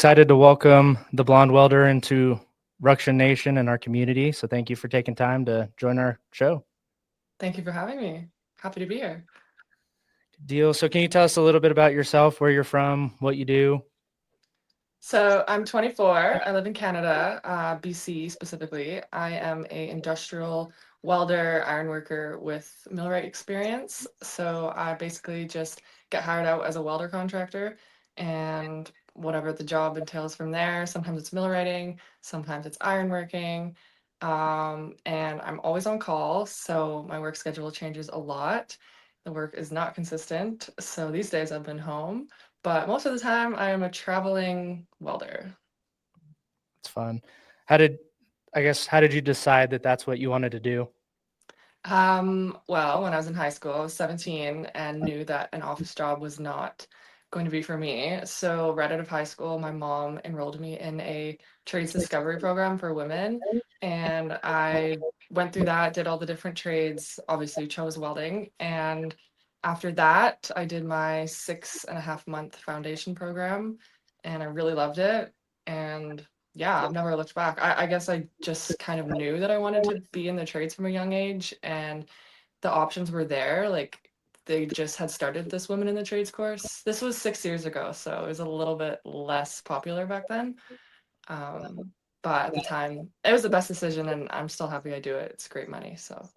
Excited to welcome the Blonde Welder into Ruction Nation and our community. So thank you for taking time to join our show. Thank you for having me. Happy to be here. Deal. So can you tell us a little bit about yourself, where you're from, what you do? So I'm 24. I live in Canada, BC specifically. I am a industrial welder, ironworker with millwright experience. So I basically just get hired out as a welder contractor and whatever the job entails from there. Sometimes it's millwrighting, sometimes it's ironworking. And I'm always on call, so my work schedule changes a lot. The work is not consistent. So these days I've been home. But most of the time, I am a traveling welder. It's fun. How did you decide that that's what you wanted to do? Well, when I was in high school, I was 17 and knew that an office job was not going to be for me. So right out of high school, my mom enrolled me in a trades discovery program for women. And I went through that, did all the different trades, obviously chose welding. And after that, I did my 6.5 month foundation program and I really loved it. And yeah, I've never looked back. I guess I just kind of knew that I wanted to be in the trades from a young age, and the options were there. Like they just had started this Women in the Trades course. This was 6 years ago, so it was a little bit less popular back then. Um, but at the time, it was the best decision, and I'm still happy I do it. It's great money, so.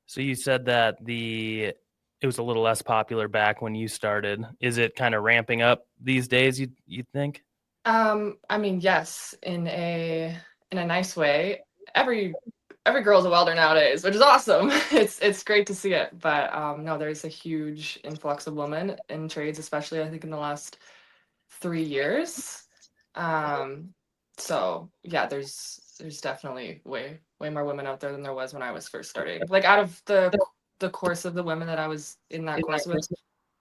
So you said that it was a little less popular back when you started. Is it kind of ramping up these days, you think? I mean, yes, in a nice way. Every girl's a welder nowadays, which is awesome. It's great to see it. But no, there's a huge influx of women in trades, especially I think in the last 3 years. Um, so yeah, there's definitely way more women out there than there was when I was first starting. Like out of the course of the women that I was in that course with,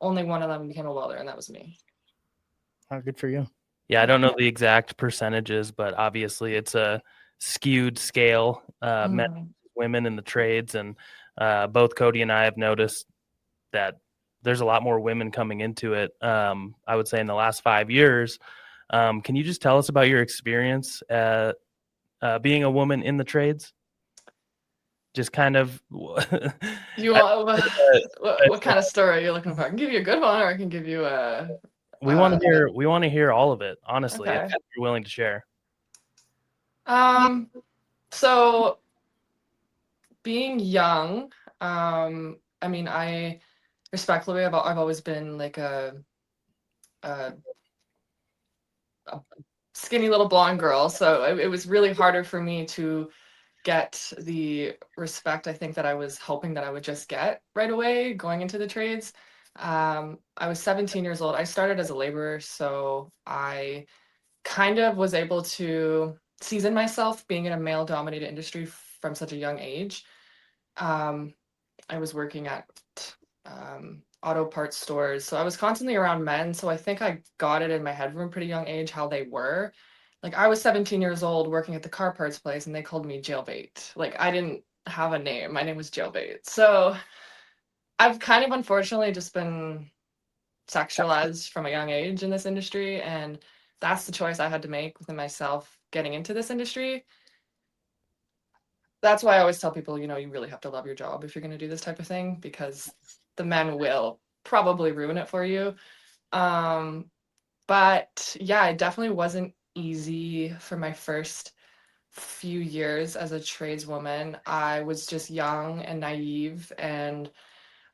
only one of them became a welder, and that was me. Oh, good for you. Yeah, I don't know the exact percentages, but obviously it's a skewed scale, men, Mhm. women in the trades, and both Cody and I have noticed that there's a lot more women coming into it. I would say in the last 5 years. Can you just tell us about your experience being a woman in the trades? Just kind of. You I, want what kind of story are you looking for? I can give you a good one, or I can give you a. we want to hear. We want to hear all of it. Honestly, if Okay. you're willing to share. Um. So being young, I mean, I respectfully, I've always been like a, a skinny little blonde girl, so it was really harder for me to get the respect I think that I was hoping that I would just get right away going into the trades. I was 17 years old. I started as a laborer, so I kind of was able to season myself being in a male dominated industry from such a young age. Um, I was working at auto parts stores, so I was constantly around men. So I think I got it in my head from a pretty young age how they were. Like I was 17 years old working at the car parts place, and they called me jailbait. Like I didn't have a name. My name was jailbait. So I've kind of unfortunately just been sexualized from a young age in this industry, and that's the choice I had to make within myself getting into this industry. That's why I always tell people, you really have to love your job if you're going to do this type of thing, because the men will probably ruin it for you. Um, but yeah, it definitely wasn't easy for my first few years as a tradeswoman. I was just young and naive, and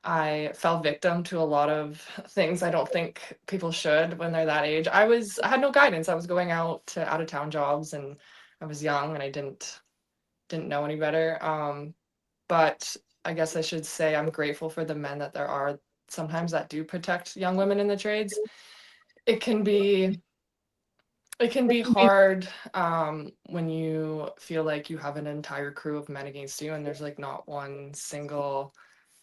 I fell victim to a lot of things I don't think people should when they're that age. I had no guidance. I was going out to out of town jobs, and I was young and I didn't know any better. But I guess I should say I'm grateful for the men that there are sometimes that do protect young women in the trades. It can be it can be hard when you feel like you have an entire crew of men against you, and there's like not one single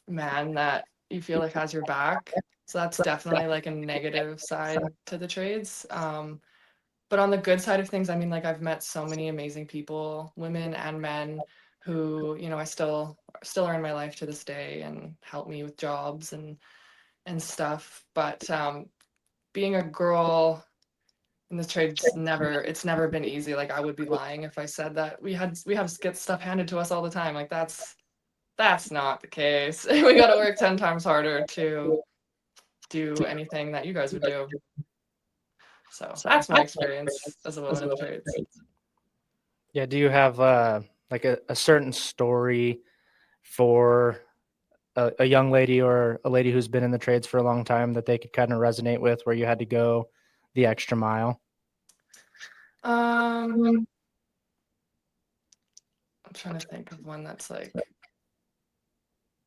man that you feel like has your back. So that's definitely like a negative side to the trades. But on the good side of things, I mean, like I've met so many amazing people, women and men, who I still are in my life to this day and help me with jobs and stuff. But being a girl in the trades, it's never been easy. Like, I would be lying if I said that we have get stuff handed to us all the time. Like, that's not the case. We got to work 10 times harder to do anything that you guys would do. So that's my experience as a woman in the trades. Yeah. Do you have like a certain story for a young lady or a lady who's been in the trades for a long time that they could kind of resonate with, where you had to go the extra mile? I'm trying to think of one that's like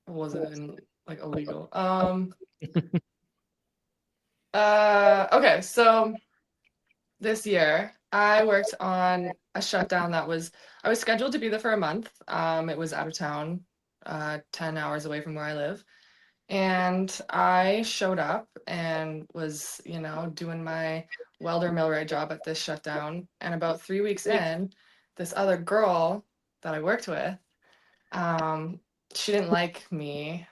wasn't in like illegal. Okay, so this year I worked on a shutdown I was scheduled to be there for a month. It was out of town, 10 hours away from where I live. And I showed up and was, doing my welder millwright job at this shutdown. And about 3 weeks in, this other girl that I worked with, she didn't like me.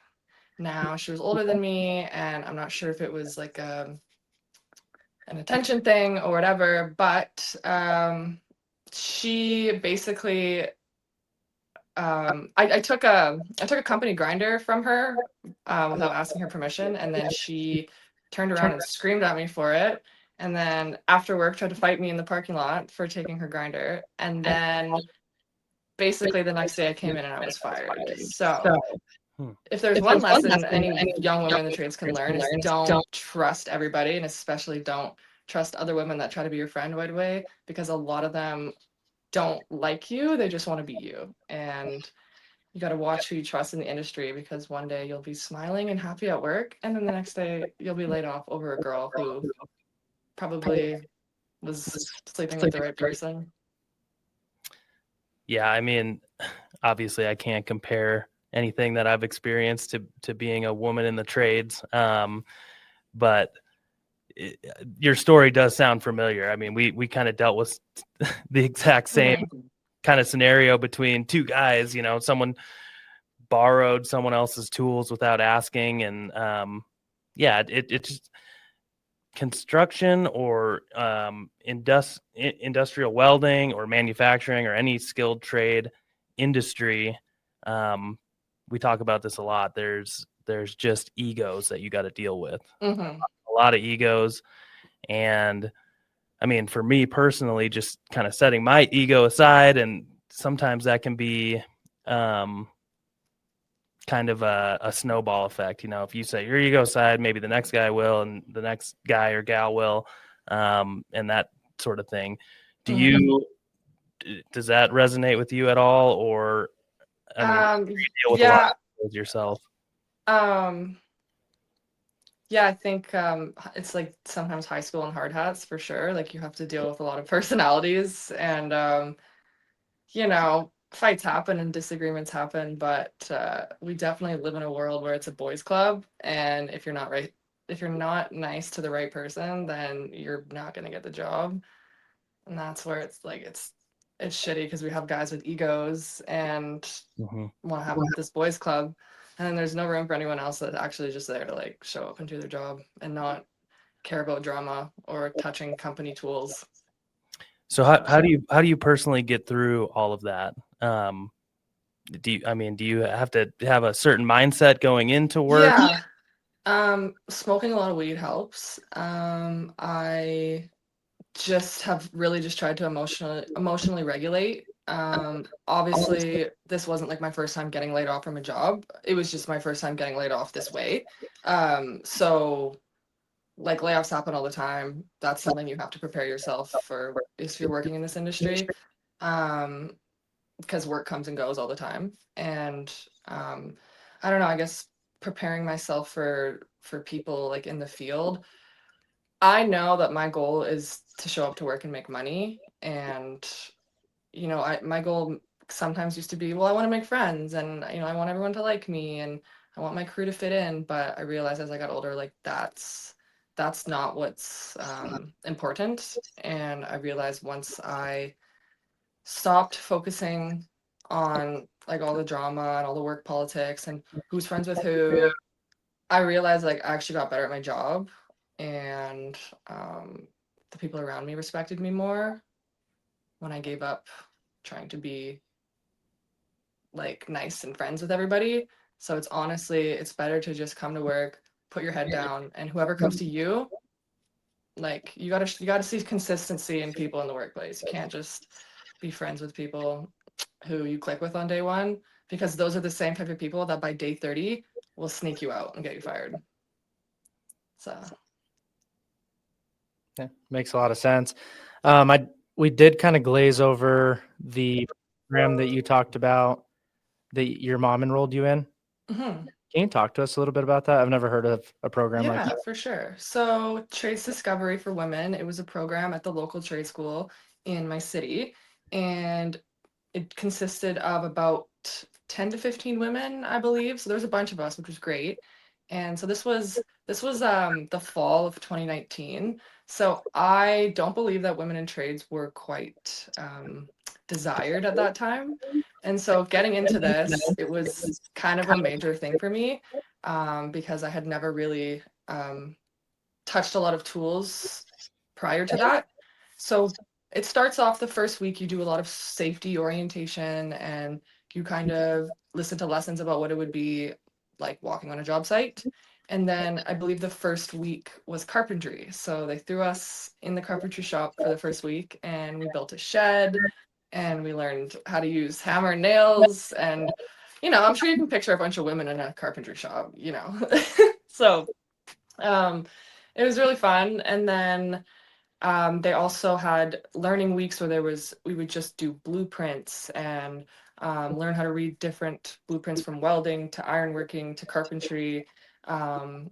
Now she was older than me, and I'm not sure if it was like an attention thing or whatever, but she basically I took a company grinder from her without asking her permission, and then she turned around and screamed at me for it. And then after work, tried to fight me in the parking lot for taking her grinder. And then basically the next day, I came in and I was fired. So if there's one lesson any young woman in the trades can learn is don't trust everybody, and especially don't trust other women that try to be your friend right away, because a lot of them don't like you. They just want to be you. And you got to watch who you trust in the industry, because one day you'll be smiling and happy at work, and then the next day you'll be laid off over a girl who probably was sleeping with the right person. Yeah, I mean, obviously I can't compare anything that I've experienced to being a woman in the trades. But your story does sound familiar. I mean, we kind of dealt with the exact same kind of scenario between two guys. Someone borrowed someone else's tools without asking, and yeah, it just construction or industrial welding or manufacturing or any skilled trade industry. We talk about this a lot. There's just egos that you got to deal with. A lot of egos. And I mean, for me personally, just kind of setting my ego aside, and sometimes that can be kind of a snowball effect. If you say your ego aside, maybe the next guy will, and the next guy or gal will, and that sort of thing. Does that resonate with you at all? Or, I mean, you deal with a lot with yourself? Yeah, I think it's like sometimes high school and hard hats for sure. Like, you have to deal with a lot of personalities, and fights happen and disagreements happen, but we definitely live in a world where it's a boys' club, and if you're not nice to the right person, then you're not gonna get the job. And that's where it's like it's shitty, because we have guys with egos and want to have this boys' club, and then there's no room for anyone else that's actually just there to like show up and do their job and not care about drama or touching company tools. So how do you personally get through all of that? Do you have to have a certain mindset going into work? Yeah. Smoking a lot of weed helps. I just have really just tried to emotionally regulate. Obviously this wasn't like my first time getting laid off from a job. It was just my first time getting laid off this way. So like, layoffs happen all the time. That's something you have to prepare yourself for if you're working in this industry. Because work comes and goes all the time. And I don't know, I guess preparing myself for people like in the field, I know that my goal is to show up to work and make money. And my goal sometimes used to be, well, I want to make friends, and I want everyone to like me, and I want my crew to fit in. But I realized as I got older, like that's not what's important. And I realized once I stopped focusing on like all the drama and all the work politics and who's friends with who, I realized like I actually got better at my job. And the people around me respected me more when I gave up trying to be like nice and friends with everybody. So it's honestly, it's better to just come to work, put your head down, and whoever comes to you, like you gotta see consistency in people in the workplace. You can't just be friends with people who you click with on day one, because those are the same type of people that by day 30 will sneak you out and get you fired. So Yeah, makes a lot of sense. We did kind of glaze over the program that you talked about that your mom enrolled you in. mhm. Can you talk to us a little bit about that? I've never heard of a program like Yeah, that. for sure. So, Trades Discovery for Women, it was a program at the local trade school in my city, and it consisted of about 10 to 15 women, I believe. So there was a bunch of us, which was great. And so this was the fall of 2019. So I don't believe that women in trades were quite desired at that time. And so getting into this, it was kind of a major thing for me, because I had never really touched a lot of tools prior to that. So it starts off the first week, you do a lot of safety orientation, and you kind of listen to lessons about what it would be like walking on a job site. And then I believe the first week was carpentry. So they threw us in the carpentry shop for the first week, and we built a shed, and we learned how to use hammer and nails. And, I'm sure you can picture a bunch of women in a carpentry shop. So um, it was really fun. And then they also had learning weeks where we would just do blueprints and learn how to read different blueprints, from welding to ironworking to carpentry, um,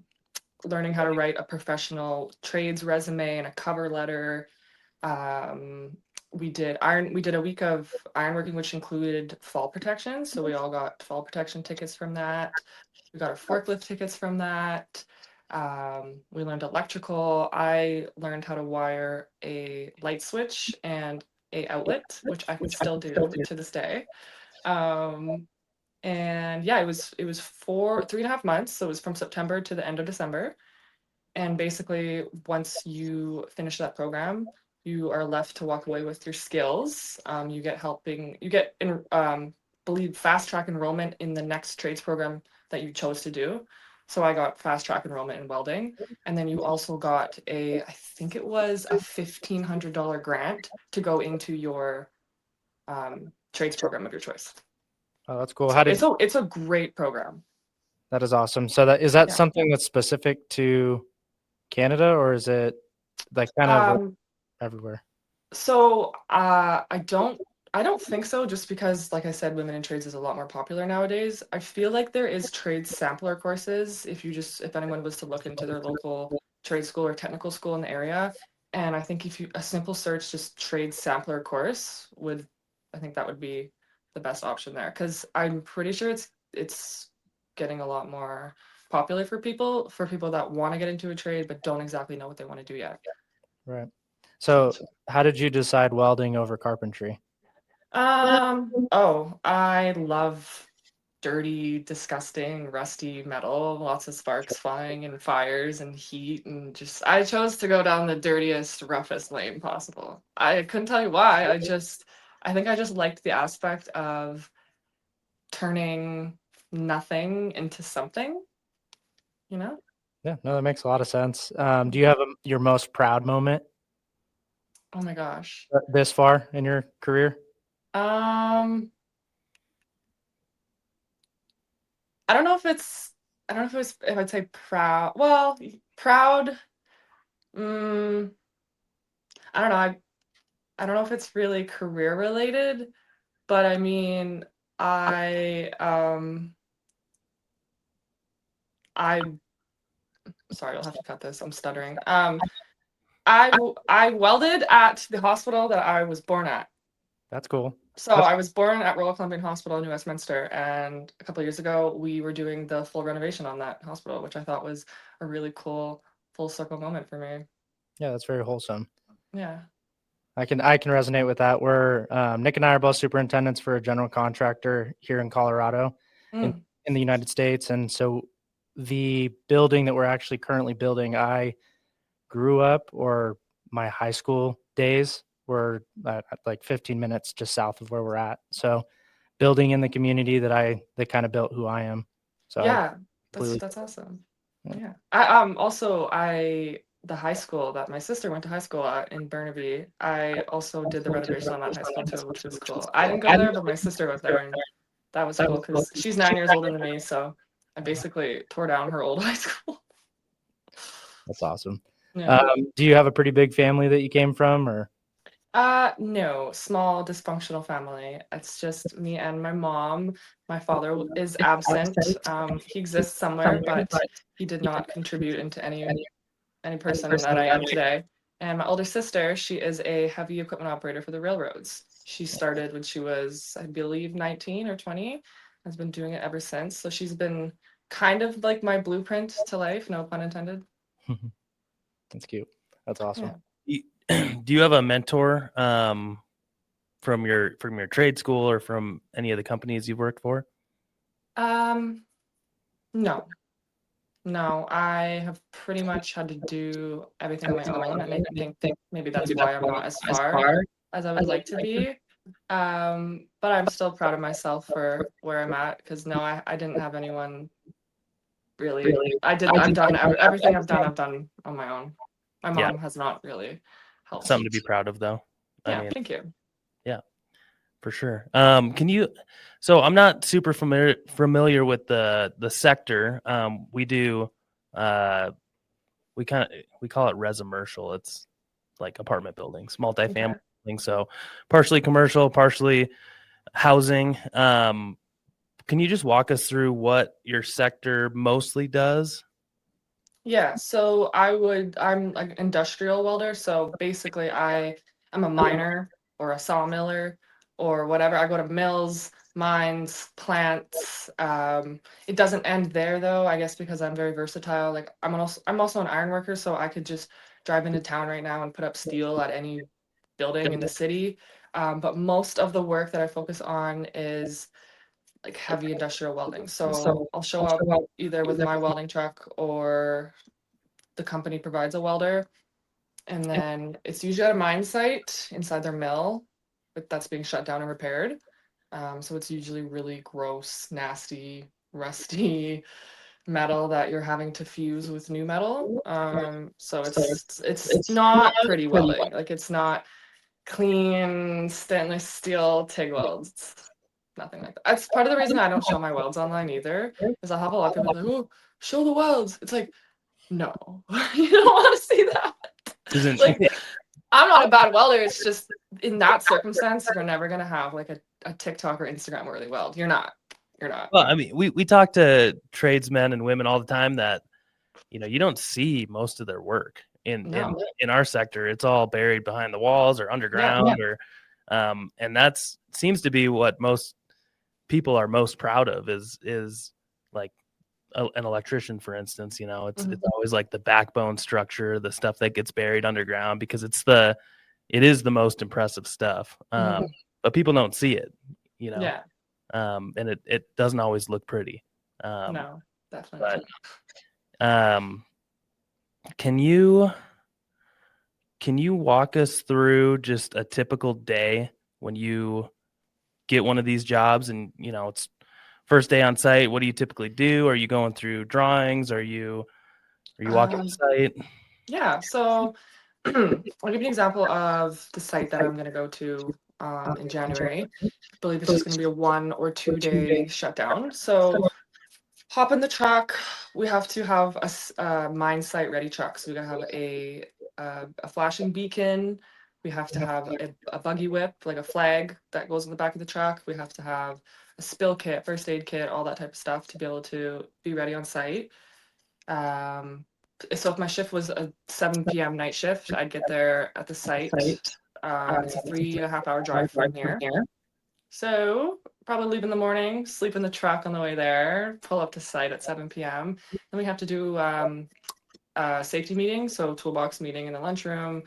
learning how to write a professional trades resume and a cover letter. Um, we did a week of ironworking, which included fall protection. So we all got fall protection tickets from that. We got our forklift tickets from that. We learned electrical. I learned how to wire a light switch and a outlet, which I can still do to this day. Um, and yeah, it was 3.5 months. So it was from September to the end of December. And basically, once you finish that program, you are left to walk away with your skills. You get believe fast track enrollment in the next trades program that you chose to do. So I got fast track enrollment in welding, and then you also got I think it was a $1,500 grant to go into your trades program of your choice. Oh, that's cool. So it's a great program. That is awesome. So is that Yeah. something that's specific to Canada, or is it like kind of everywhere? So I don't think so, just because, like I said, women in trades is a lot more popular nowadays. I feel like there is trade sampler courses if anyone was to look into their local trade school or technical school in the area. And I think if a simple search, just trade sampler course, I think that would be the best option there, because I'm pretty sure it's getting a lot more popular for people that want to get into a trade but don't exactly know what they want to do yet. Right. So how did you decide welding over carpentry? I love dirty, disgusting, rusty metal, lots of sparks flying and fires and heat, and I chose to go down the dirtiest, roughest lane possible. I couldn't tell you why. I think I just liked the aspect of turning nothing into something, you know? Yeah, no, that makes a lot of sense. Do you have your most proud moment Oh my gosh. this far in your career? Um, I don't know if it's I don't know if I'd say proud. Well, proud. Mm, I don't know. I don't know if it's really career related, but I mean, I sorry, I'll have to cut this. I'm stuttering. I welded at the hospital that I was born at. That's cool. So I was born at Royal Columbian Hospital in New Westminster, and a couple of years ago we were doing the full renovation on that hospital, which I thought was a really cool full circle moment for me. Yeah, that's very wholesome. Yeah. I can resonate with that. We're Nick and I are both superintendents for a general contractor here in Colorado, in Mm. the United States, and so the building that we're actually currently building, I grew up or my high school days were like 15 minutes just south of where we're at. So building in the community that kind of built who I am. So I Yeah, completely, that's awesome. yeah. Yeah. I the high school that my sister went to high school at in Burnaby, I also did the renovation on that high school too, which was cool. I didn't go there, but my sister went there, and that was cool because she's 9 years older than me, so I basically tore down her old high school. That's awesome. Yeah. Do you have a pretty big family that you came from, or? No, small dysfunctional family. It's just me and my mom. My father is absent. He exists somewhere, but he did not contribute into any person that I am today. And my older sister, she is a heavy equipment operator for the railroads. She started when she was, I believe, 19 or 20, has been doing it ever since. So she's been kind of like my blueprint to life, no pun intended. That's cute. That's awesome. Yeah. Do you have a mentor from your trade school or from any of the companies you've worked for? No. No, I have pretty much had to do everything on my own, and I think maybe that's why I'm not as far as I would like to be. But I'm still proud of myself for where I'm at because no, I didn't have anyone really. I've done everything I've done on my own. My Yeah. mom has not really helped. Something to be proud of, though. I Yeah, mean, thank you. yeah, for sure. So I'm not super familiar with the sector. We do, we call it residential. It's like apartment buildings, multifamily Okay. buildings. So partially commercial, partially housing. Can you just walk us through what your sector mostly does? Yeah, so I'm like industrial welder. So basically I'm a miner or a sawmiller or whatever. I go to mills, mines, plants. It doesn't end there though, I guess because I'm very versatile. Like I'm also an iron worker, so I could just drive into town right now and put up steel at any building in the city. But most of the work that I focus on is like heavy industrial welding. So I'll show up either with my welding truck or the company provides a welder, and then it's usually at a mine site inside their mill, but that's being shut down and repaired. So it's usually really gross, nasty, rusty metal that you're having to fuse with new metal. So it's not pretty welding. Like it's not clean stainless steel TIG welds. It's nothing like that. That's part of the reason I don't show my welds online either, is I have a lot of people like, oh, show the welds. It's like, no, you don't want to see that. Isn't Like, I'm not a bad welder. It's just in that circumstance, you're never gonna have like a TikTok or Instagram worthy weld. You're not. You're not. well, I mean, we talk to tradesmen and women all the time that you don't see most of their work No. in our sector. It's all buried behind the walls or underground, or and that's seems to be what most people are most proud of is like an electrician, for instance. It's always like the backbone structure, the stuff that gets buried underground, because it is the most impressive stuff. But people don't see it, Yeah. and it doesn't always look pretty. No, definitely. But can you walk us through just a typical day when you get one of these jobs and it's first day on site? What do you typically do? Are you going through drawings? Are you walking the site? Yeah, so I'll give you an example of the site that I'm going to go to in January. I believe it's just going to be a 1 or 2 day shutdown. So hop in the truck. We have to have a mine site ready truck. So we gotta have a flashing beacon. We have to have a buggy whip, like a flag that goes in the back of the truck. We have to have a spill kit, first aid kit, all that type of stuff to be able to be ready on site. So if my shift was a 7 p.m. night shift, I'd get there at the site. It's a 3.5 hour drive from here. So probably leave in the morning, sleep in the truck on the way there, pull up to site at 7 p.m. Then we have to do a safety meeting, so toolbox meeting in the lunchroom,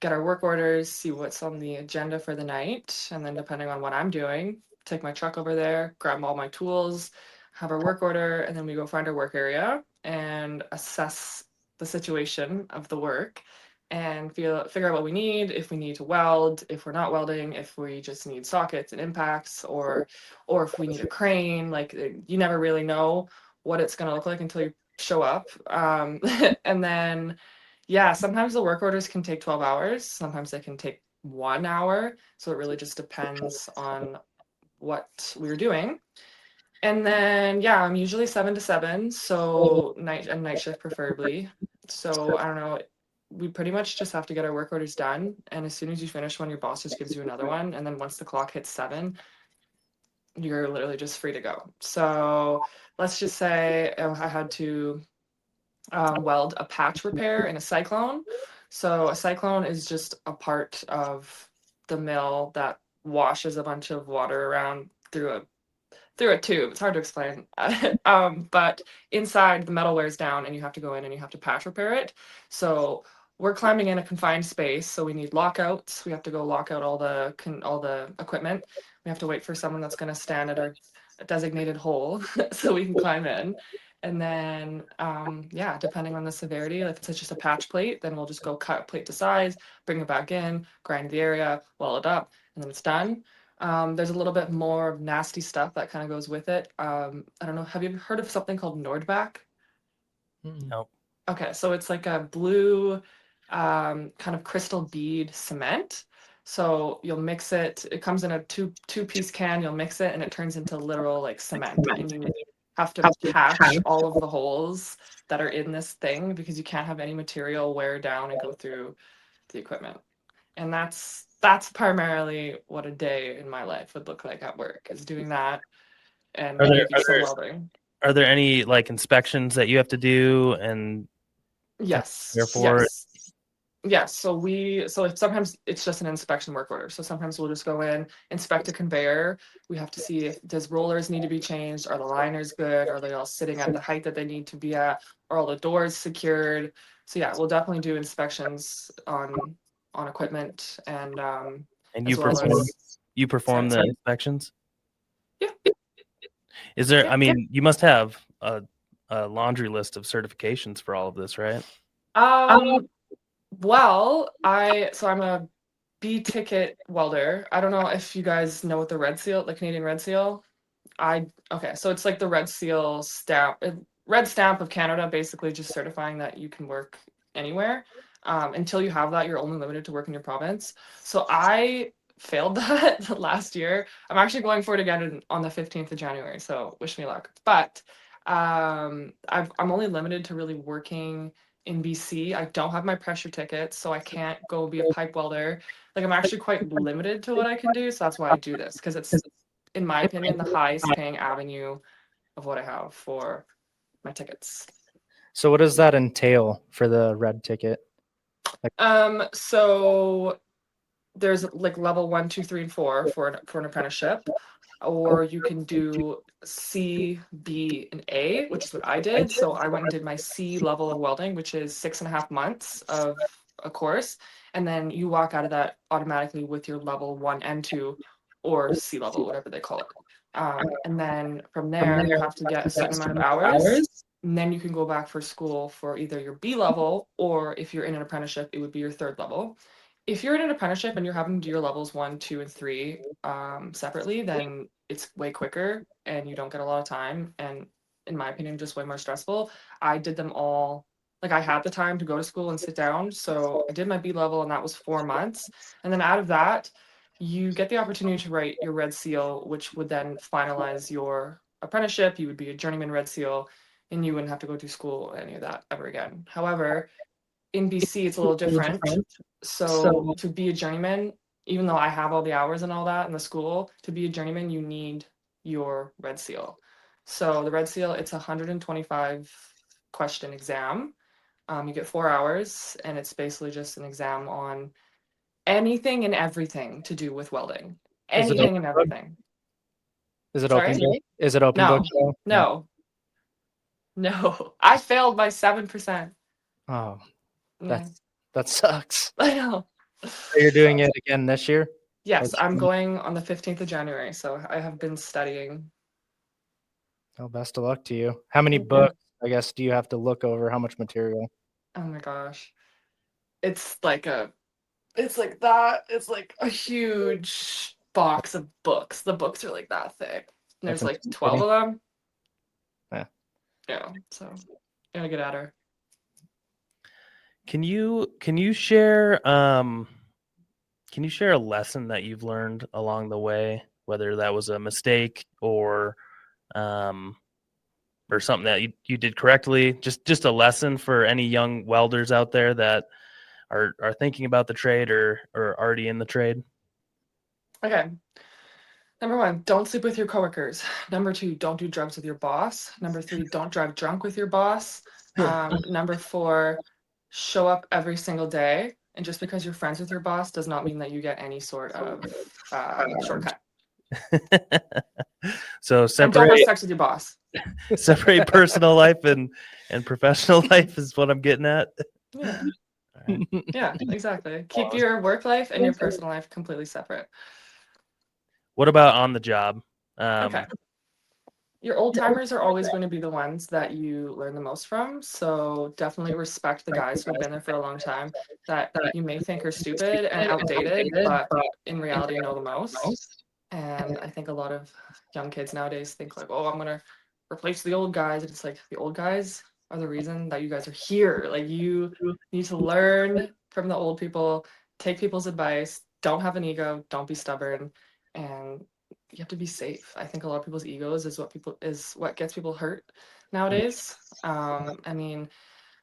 get our work orders, see what's on the agenda for the night, and then depending on what I'm doing, take my truck over there, grab all my tools, have our work order, and then we go find our work area and assess the situation of the work and figure out what we need, if we need to weld, if we're not welding, if we just need sockets and impacts, or if we need a crane. Like you never really know what it's going to look like until you show up. And then, yeah, sometimes the work orders can take 12 hours. Sometimes they can take 1 hour. So it really just depends on what we're doing. And then, yeah, I'm usually 7 to 7, so night shift preferably. So I don't know. We pretty much just have to get our work orders done, and as soon as you finish one, your boss just gives you another one, and then once the clock hits 7, you're literally just free to go. So let's just say I had to weld a patch repair in a cyclone. So a cyclone is just a part of the mill that washes a bunch of water around through a tube. It's hard to explain. But inside the metal wears down and you have to go in and you have to patch repair it. So we're climbing in a confined space, so we need lockouts. We have to go lock out all the equipment. We have to wait for someone that's going to stand at our designated hole so we can climb in. And then, yeah, depending on the severity, if it's just a patch plate, then we'll just go cut plate to size, bring it back in, grind the area, weld it up, and then it's done. There's a little bit more nasty stuff that kind of goes with it. I don't know. Have you ever heard of something called Nordback? Nope. Okay, so it's like a blue kind of crystal bead cement. So you'll mix it. It comes in a two-piece can. You'll mix it, and it turns into literal like cement. And you have to patch all of the holes that are in this thing because you can't have any material wear down and go through the equipment. And that's primarily what a day in my life would look like at work, is doing that and maybe some welding. Are there any like inspections that you have to do and Yes. therefore Yes. So if sometimes it's just an inspection work order. So sometimes we'll just go in, inspect a conveyor. We have to see if does rollers need to be changed, are the liners good, are they all sitting at the height that they need to be at, are all the doors secured? So yeah, we'll definitely do inspections on equipment and you as well perform the sorry. inspections? Yeah. Is there, Yeah. I mean, you must have a laundry list of certifications for all of this, right? Well, I'm a B ticket welder. I don't know if you guys know what the Canadian Red Seal. Okay, so it's like the Red Seal stamp, red stamp of Canada, basically just certifying that you can work anywhere. Until you have that, you're only limited to work in your province. So I failed that last year. I'm actually going for it again on the 15th of January. So wish me luck. But I'm only limited to really working in BC. I don't have my pressure ticket, so I can't go be a pipe welder. Like I'm actually quite limited to what I can do. So that's why I do this, because it's, in my opinion, the highest paying avenue of what I have for my tickets. So what does that entail for the red ticket? So there's like level 1, 2, 3, and 4 for an apprenticeship, or you can do C, B, and A, which is what I did. So I went and did my C level of welding, which is 6.5 months of a course, and then you walk out of that automatically with your level 1 and 2, or C level, whatever they call it. And then from there, you have to get a certain amount of hours, and then you can go back for school for either your B level, or if you're in an apprenticeship, it would be your 3rd level. If you're in an apprenticeship and you're having to do your levels 1, 2, and 3 separately, then it's way quicker and you don't get a lot of time. And in my opinion, just way more stressful. I did them all. Like I had the time to go to school and sit down. So I did my B level and that was 4 months. And then out of that, you get the opportunity to write your Red Seal, which would then finalize your apprenticeship. You would be a journeyman Red Seal and you wouldn't have to go to school or any of that ever again. However, in BC, it's a little different. So to be a journeyman, even though I have all the hours and all that in the school, to be a journeyman, you need your Red Seal. So the Red Seal, it's a 125 question exam. You get 4 hours, and it's basically just an exam on anything and everything to do with welding. Anything and everything. Is it Sorry? open book? Is it open No. book? Show? No. I failed by 7%. Oh, Yeah. that sucks. I know. So you're doing it again this year? Yes, I'm going on the 15th of January, so I have been studying. Oh, best of luck to you. How many Thank you. books, I guess, do you have to look over? How much material? Oh my gosh. it's like that. It's like a huge box of books. The books are like that thick. And there's like 12 of them. Yeah. Yeah. So gotta get at her. Can you share a lesson that you've learned along the way, whether that was a mistake or something that you did correctly, just a lesson for any young welders out there that are thinking about the trade or already in the trade? Okay. Number 1, don't sleep with your coworkers. Number 2, don't do drugs with your boss. Number 3, don't drive drunk with your boss. Number 4, show up every single day. And just because you're friends with your boss does not mean that you get any sort of shortcut. So And don't have separate sex with your boss. separate personal life and professional life is what I'm getting at. Yeah. All right. Yeah, exactly. Keep your work life and your personal life completely separate. What about on the job? Okay. Your old timers are always going to be the ones that you learn the most from. So definitely respect the guys who have been there for a long time that you may think are stupid and outdated, but in reality know the most. And I think a lot of young kids nowadays think like, oh, I'm going to replace the old guys. And it's like the old guys are the reason that you guys are here. Like you need to learn from the old people, take people's advice, don't have an ego, don't be stubborn, and you have to be safe. I think a lot of people's egos is what gets people hurt nowadays. I mean,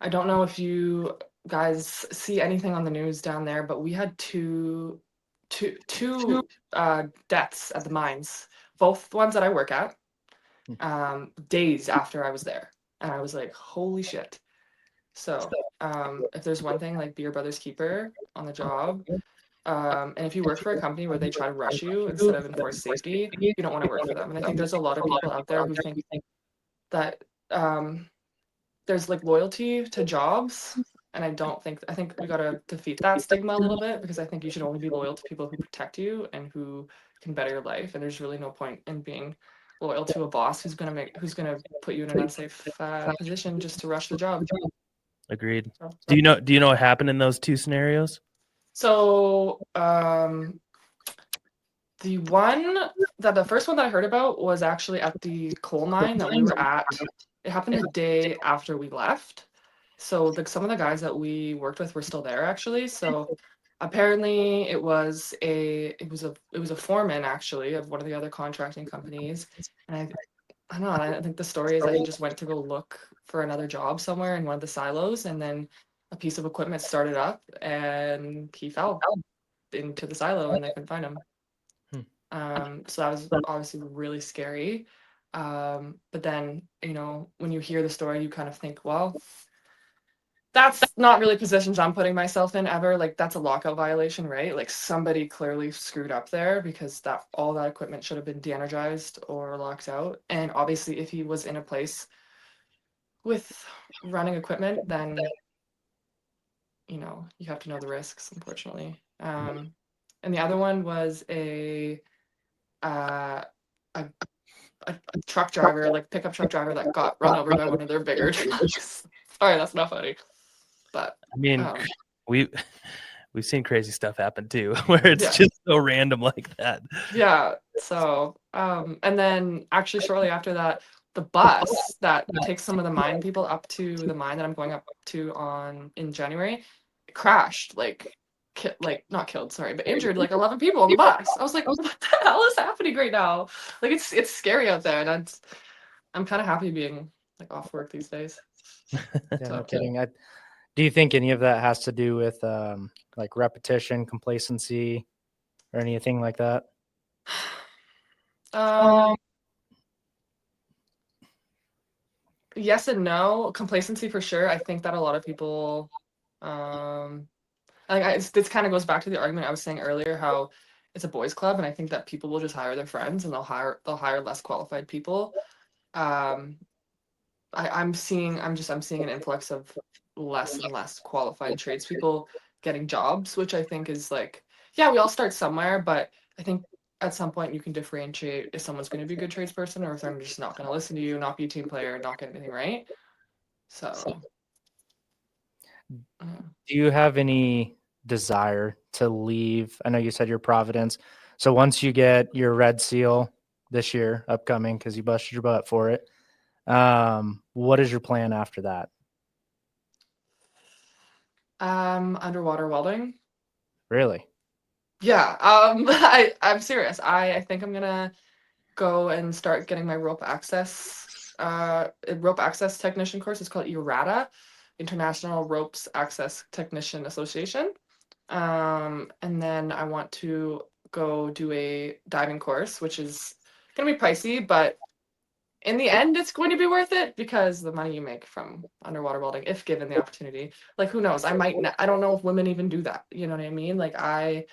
I don't know if you guys see anything on the news down there, but we had two deaths at the mines, both ones that I work at, days after I was there, and I was like, holy shit. So if there's one thing, like be your brother's keeper on the job. And if you work for a company where they try to rush you instead of enforce safety, you don't want to work for them. And I think there's a lot of people out there who think that there's like loyalty to jobs. And I think we got to defeat that stigma a little bit, because I think you should only be loyal to people who protect you and who can better your life. And there's really no point in being loyal to a boss who's going to put you in an unsafe position just to rush the job. Agreed. So, Do you know what happened in those two scenarios? So the first one that I heard about was actually at the coal mine that we were at. It happened the day after we left. So some of the guys that we worked with were still there actually. So apparently it was a foreman actually of one of the other contracting companies. And I don't know, I think the story is that he just went to go look for another job somewhere in one of the silos, and then a piece of equipment started up and he fell into the silo and they couldn't find him. So that was obviously really scary. But then, when you hear the story, you kind of think, well, that's not really positions I'm putting myself in ever. Like that's a lockout violation, right? Like somebody clearly screwed up there, because all that equipment should have been de-energized or locked out. And obviously if he was in a place with running equipment, then you have to know the risks, unfortunately. And the other one was a truck driver, like pickup truck driver, that got run over by one of their bigger trucks. Sorry, that's not funny. But I mean, we've seen crazy stuff happen too, where it's just so random like that. Yeah. So, and then actually shortly after that, the bus that takes some of the mine people up to the mine that I'm going up to in January crashed, not killed, sorry, but injured like 11 people on the bus. I was like, what the hell is happening right now? Like it's scary out there, and I'm kind of happy being like off work these days. Yeah, no kidding. Do you think any of that has to do with like repetition, complacency, or anything like that? Yes and no. Complacency for sure. I think that a lot of people, this kind of goes back to the argument I was saying earlier, how it's a boys' club, and I think that people will just hire their friends, and they'll hire less qualified people. I'm seeing an influx of less and less qualified tradespeople getting jobs, which I think is like, yeah, we all start somewhere, but I think at some point you can differentiate if someone's going to be a good tradesperson or if they're just not going to listen to you, not be a team player, not get anything right. So Do you have any desire to leave? I know you said you're Providence. So once you get your red seal this year upcoming, because you busted your butt for it, what is your plan after that? Underwater welding. Really? Yeah. I'm serious. I think I'm gonna go and start getting my rope access technician course. It's called IRATA, International Ropes Access Technician Association. And then I want to go do a diving course, which is gonna be pricey, but in the end, it's going to be worth it because the money you make from underwater welding, if given the opportunity, like who knows? I don't know if women even do that. You know what I mean? Like I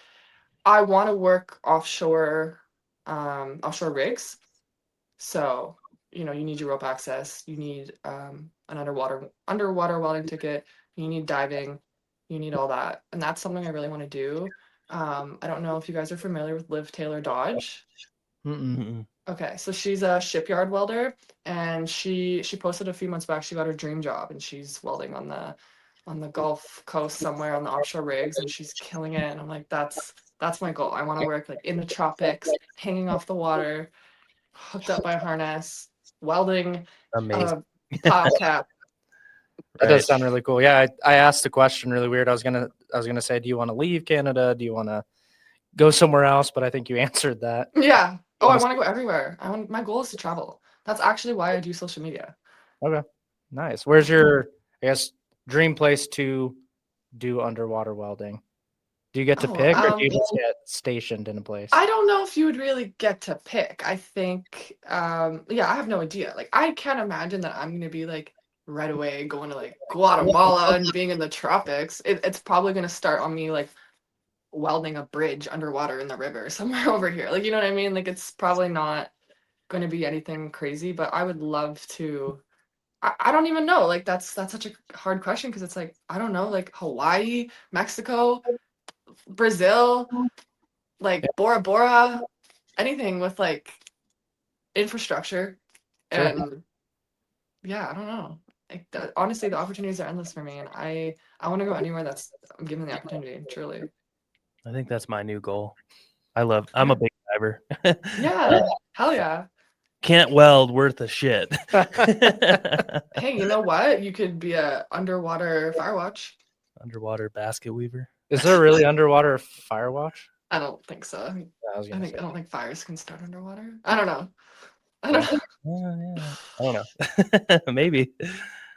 want to work offshore, offshore rigs. So, you know, you need your rope access, you need an underwater welding ticket, you need diving, you need all that. And that's something I really want to do. I don't know if you guys are familiar with Liv Taylor Dodge. Mm-mm. Mm-mm. Okay, so she's a shipyard welder, and she posted a few months back she got her dream job, and she's welding on the Gulf Coast somewhere on the offshore rigs, and she's killing it. And I'm like, that's my goal. I want to work like in the tropics, hanging off the water, hooked up by a harness, welding Amazing. a pile cap. That Right. does sound really cool. Yeah, I asked the question really weird. I was gonna say, do you want to leave Canada? Do you want to go somewhere else? But I think you answered that. Yeah. Oh, I Wanna- want to go everywhere. My goal is to travel. That's actually why I do social media. Okay, nice. Where's your, I guess, dream place to do underwater welding? Do you get to Oh, pick, or do you just get stationed in a place? I don't know if you would really get to pick. I think, yeah, I have no idea. Like, I can't imagine that I'm gonna be like right away going to like Guatemala and being in the tropics. It's probably gonna start on me like welding a bridge underwater in the river somewhere over here. Like, you know what I mean? Like, it's probably not going to be anything crazy, but I would love to. I don't even know. Like, that's such a hard question because it's like I don't know, like Hawaii, Mexico, Brazil, like Bora Bora, anything with like infrastructure. Sure. And yeah, I don't know. Like honestly, the opportunities are endless for me, and I want to go anywhere that's I'm given the opportunity. Truly. I think that's my new goal. I'm a big diver. Yeah. Hell yeah. Can't weld worth a shit. Hey, you know what? You could be a underwater fire watch. Underwater basket weaver. Is there really underwater fire watch? I don't think so. Yeah, I was gonna say. I don't think fires can start underwater. I don't know. I Yeah. don't know. Yeah. I don't know. Maybe.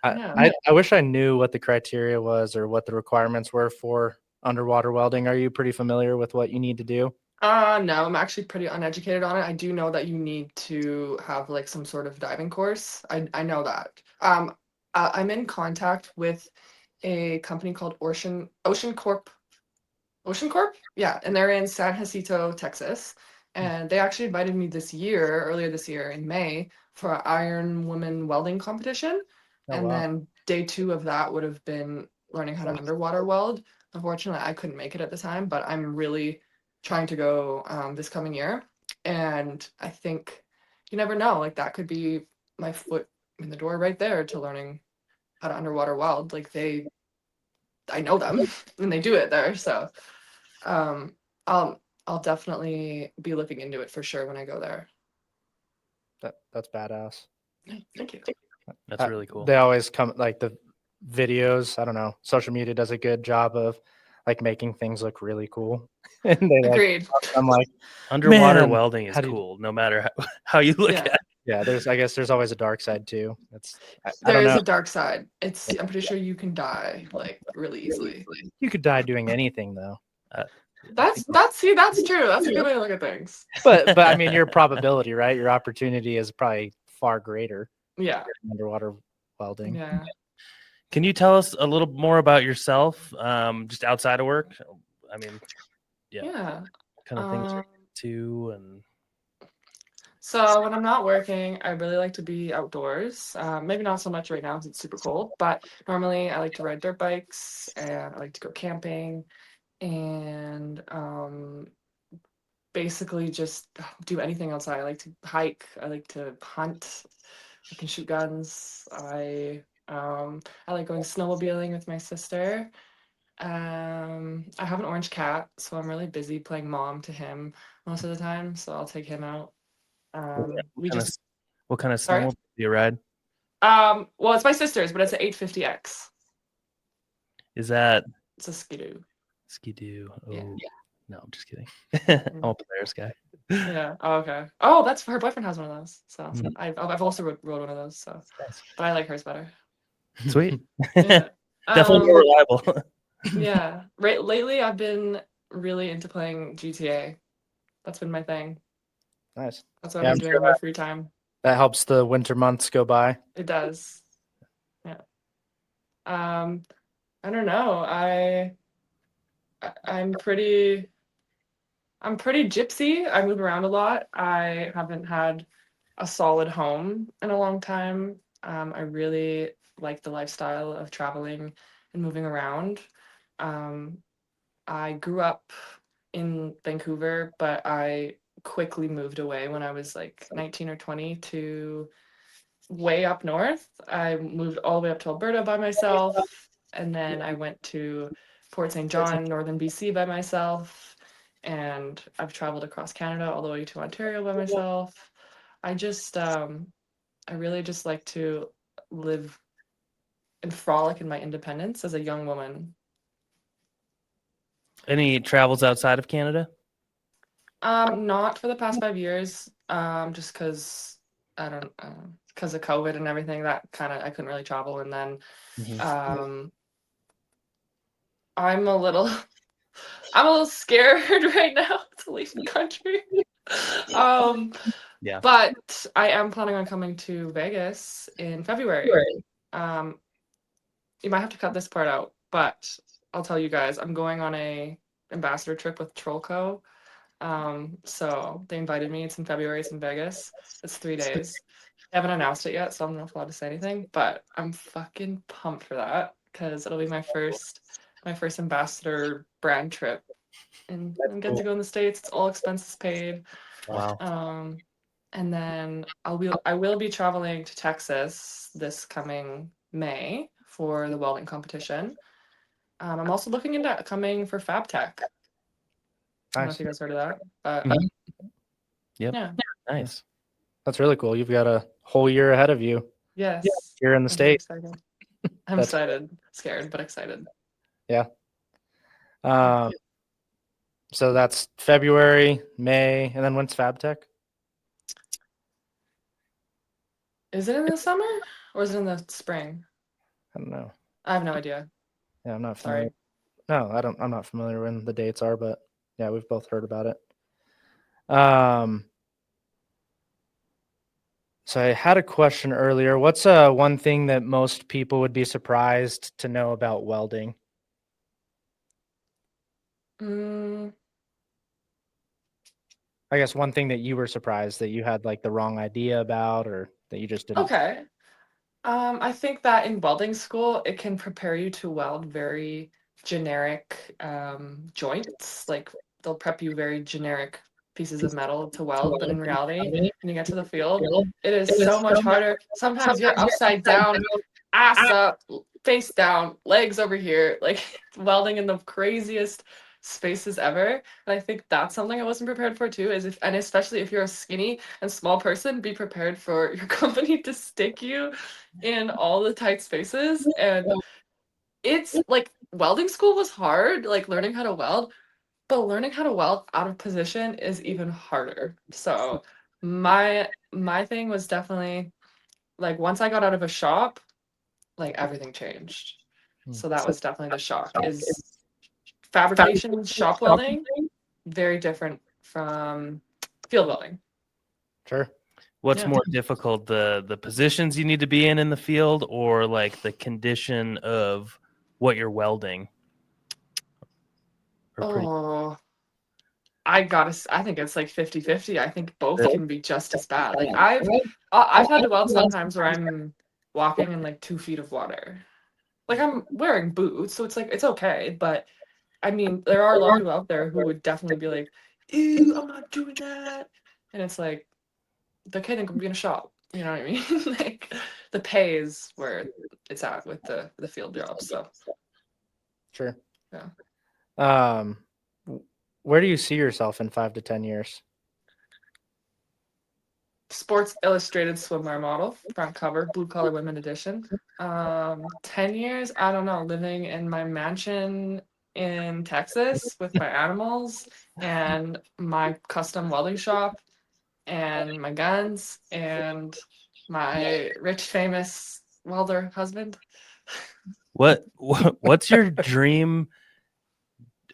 Yeah. I wish I knew what the criteria was or what the requirements were for underwater welding. Are you pretty familiar with what you need to do? No, I'm actually pretty uneducated on it. I do know that you need to have like some sort of diving course. I know that. I'm in contact with a company called Ocean Corp? Yeah, and they're in San Jacinto, Texas. And they actually invited me earlier this year in May, for an Iron Woman welding competition. Oh, And wow. then day 2 of that would have been learning how to underwater weld. Unfortunately, I couldn't make it at the time, but I'm really trying to go this coming year. And I think you never know, like that could be my foot in the door right there to learning how to underwater weld. Like I know them and they do it there. So um, I'll definitely be looking into it for sure when I go there. That's badass. Yeah, thank you. That's really cool. They always come like the videos. I don't know. Social media does a good job of like making things look really cool. And they like, Agreed. I'm like, Underwater man, welding is how do you- cool, no matter how you look Yeah. at it. yeah. I guess there's always a dark side too. I There don't is know. a dark side. I'm pretty sure you can die like really easily. You could die doing anything though. That's true. That's a good way to look at things. But I mean, your probability, right? Your opportunity is probably far greater Yeah. in underwater welding. Yeah. Can you tell us a little more about yourself, just outside of work? I mean, yeah, Yeah. kind of things you're Um, into, and so when I'm not working, I really like to be outdoors. Maybe not so much right now because it's super cold, but normally I like to ride dirt bikes and I like to go camping and basically just do anything outside. I like to hike. I like to hunt. I can shoot guns. I I like going snowmobiling with my sister. I have an orange cat, so I'm really busy playing mom to him most of the time. So I'll take him out. We just what kind of sorry. snowmobile do you ride? Well, it's my sister's, but it's an 850X. Is that It's a skidoo. Skidoo? Oh, Yeah. no, I'm just kidding. I'm a Polaris guy. Yeah. Oh, okay. Oh, that's her boyfriend has one of those. So Mhm. I've also rode one of those. So, Nice. but I like hers better. Sweet. Yeah. Definitely more reliable. Yeah. Right. Lately, I've been really into playing GTA. That's been my thing. Nice. That's what Yeah, I've I'm been doing sure in my free time. that helps the winter months go by. It does. Yeah. Um, I don't know. I'm pretty gypsy. I move around a lot. I haven't had a solid home in a long time. I really like the lifestyle of traveling and moving around. Um, I grew up in Vancouver, but I quickly moved away when I was like 19 or 20 to way up north. I moved all the way up to Alberta by myself, and then I went to Port St. John, northern BC by myself, and I've traveled across Canada all the way to Ontario by myself. I really just like to live and frolic in my independence as a young woman. Any travels outside of Canada? Not for the past 5 years. Just because I don't, because of COVID and everything, that kind of I couldn't really travel, and then Mhm. um, I'm a little, I'm a little scared right now to leave the country. Um, Yeah. but I am planning on coming to Vegas in February. Um, you might have to cut this part out, but I'll tell you guys, I'm going on a ambassador trip with Trollco. So they invited me. It's in February. It's in Vegas. It's 3 days. They haven't announced it yet, so I'm not allowed to say anything. But I'm fucking pumped for that because it'll be my first ambassador brand trip, and I get to go in the States. It's all expenses paid. Wow. And then I will be traveling to Texas this coming May for the welding competition. I'm also looking into coming for Fab Tech. I don't know if Nice. you guys heard of that, but Mhm. Yep. yeah, Nice. That's really cool. You've got a whole year ahead of you yes, here in the I'm very States. excited. I'm That's excited, scared, but excited. yeah. So that's February, May, and then when's FabTech? Is it in the summer or is it in the spring? I don't know. I have no idea. Yeah, I'm not familiar. Sorry. No, I don't. I'm not familiar when the dates are, but yeah, we've both heard about it. So I had a question earlier. What's one thing that most people would be surprised to know about welding? Mm, I guess one thing that you were surprised that you had like the wrong idea about, or that you just didn't. okay. I think that in welding school, it can prepare you to weld very generic joints. Like they'll prep you very generic pieces of metal to weld, but in reality, when you get to the field, it is so much harder. Sometimes you're upside down, ass up, face down, legs over here, like welding in the craziest spaces ever. And I think that's something I wasn't prepared for too, and especially if you're a skinny and small person, be prepared for your company to stick you in all the tight spaces. And it's like welding school was hard, like learning how to weld, but learning how to weld out of position is even harder. So my thing was definitely like once I got out of a shop, like everything changed. So that was definitely the shock. Is fabrication shop welding very different from field welding? Sure. What's Yeah. more difficult, the positions you need to be in the field, or like the condition of what you're welding? Or pretty Oh, I think it's like 50-50. I think both really? can be just as bad. Like I've had to weld sometimes where I'm walking in like 2 feet of water. Like I'm wearing boots, so it's like it's okay. But I mean, there are a lot of people out there who would definitely be like, "Ew, I'm not doing that," and it's like, the kid ain't gonna be in a shop. You know what I mean? Like the pay is where it's at with the field jobs. So Sure. yeah. Where do you see yourself in 5 to 10 years? Sports Illustrated swimwear model, front cover, blue collar women edition. 10 years, I don't know, living in my mansion in Texas with my animals and my custom welding shop and my guns and my rich famous welder husband. What's your dream?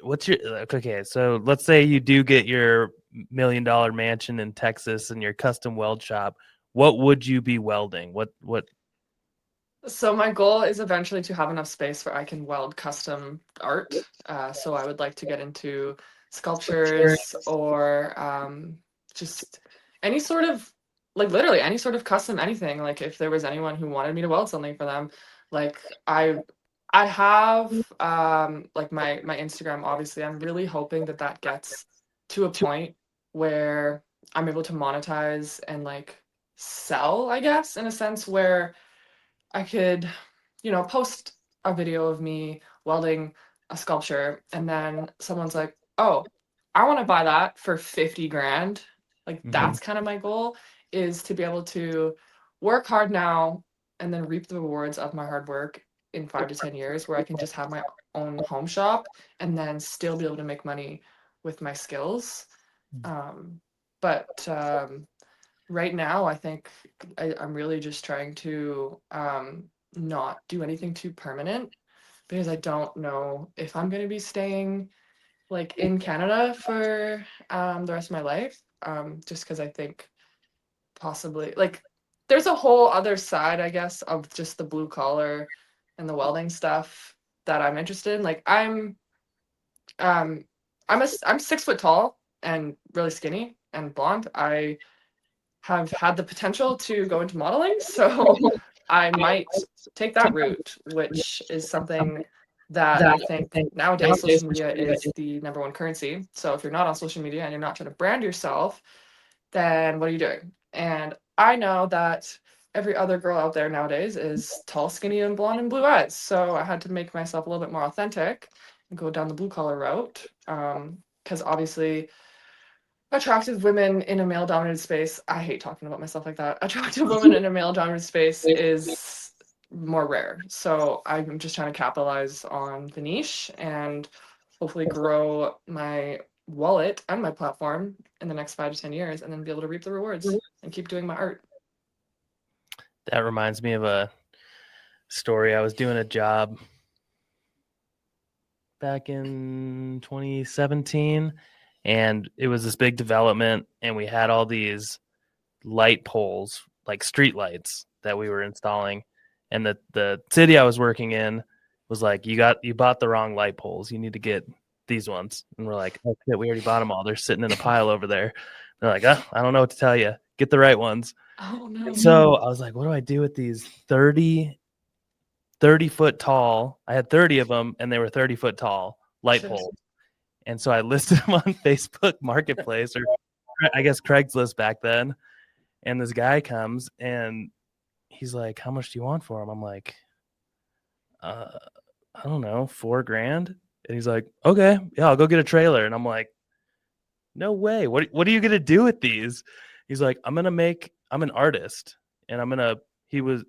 What's your okay? So let's say you do get your $1 million mansion in Texas and your custom weld shop. What would you be welding? What? So my goal is eventually to have enough space where I can weld custom art. So I would like to get into sculptures or just any sort of like literally any sort of custom anything. Like if there was anyone who wanted me to weld something for them, like I have like my Instagram. Obviously, I'm really hoping that that gets to a point where I'm able to monetize and like sell, I guess, in a sense where I could, post a video of me welding a sculpture and then someone's like, "Oh, I want to buy that for 50 grand." Like Mhm. that's kind of my goal is to be able to work hard now and then reap the rewards of my hard work in 5 to 10 years where I can just have my own home shop and then still be able to make money with my skills. But right now, I think I'm really just trying to not do anything too permanent because I don't know if I'm going to be staying like in Canada for the rest of my life. Just because I think possibly like there's a whole other side, I guess, of just the blue collar and the welding stuff that I'm interested in. Like um I'm 6 foot tall and really skinny and blonde. I have had the potential to go into modeling, so I might take that route, which is something that I think nowadays social media is the number one currency. So if you're not on social media and you're not trying to brand yourself, then what are you doing? And I know that every other girl out there nowadays is tall, skinny, and blonde and blue eyes. So I had to make myself a little bit more authentic and go down the blue collar route. Because obviously attractive women in a male dominated space, I hate talking about myself like that. Attractive women in a male dominated space is more rare. So I'm just trying to capitalize on the niche and hopefully grow my wallet and my platform in the next 5 to 10 years and then be able to reap the rewards and keep doing my art. That reminds me of a story. I was doing a job back in 2017, and it was this big development, and we had all these light poles, like street lights, that we were installing. And the city I was working in was like, you bought the wrong light poles. You need to get these ones. And we're like, oh shit, we already bought them all. They're sitting in a pile over there. They're like, I don't know what to tell you. Get the right ones. Oh no. And so I was like, what do I do with these 30-foot tall? I had 30 of them, and they were 30-foot tall light Shit. poles. And so I listed them on Facebook Marketplace, or I guess Craigslist back then. And this guy comes and he's like, "How much do you want for him?" I'm like, I don't know, $4,000. And he's like, "Okay, yeah, I'll go get a trailer." And I'm like, "No way. What are you gonna do with these?" He's like, I'm an artist, and he was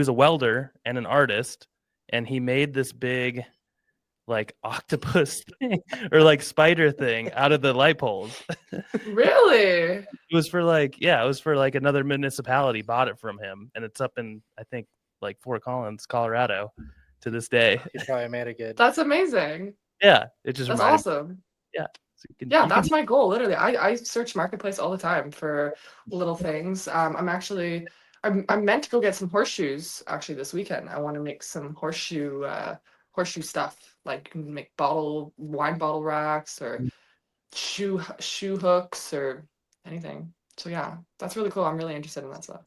a welder and an artist, and he made this big like octopus thing or like spider thing out of the light poles. Really? It was for like another municipality bought it from him, and it's up in, I think, like Fort Collins, Colorado to this day. You probably made a good. That's amazing. Yeah, it just That's reminded me. awesome. Yeah. So Yeah, you can that's my goal. Literally, I search marketplace all the time for little things. I'm meant to go get some horseshoes actually this weekend. I want to make some horseshoe stuff, like you can make wine bottle racks or shoe hooks or anything. So yeah, that's really cool. I'm really interested in that stuff.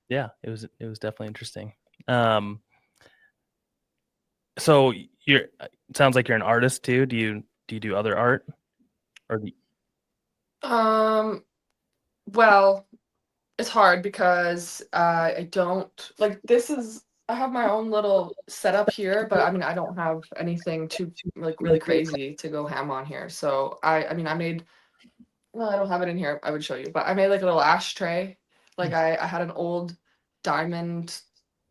Yeah, it was definitely interesting. Um so it sounds like you're an artist too. Do you do other art, or Um, well, It's hard because I don't like I have my own little setup here, but I mean I don't have anything too like really crazy to go ham on here. So I mean I made, well, I don't have it in here. I would show you, but I made like a little ashtray. Like I had an old diamond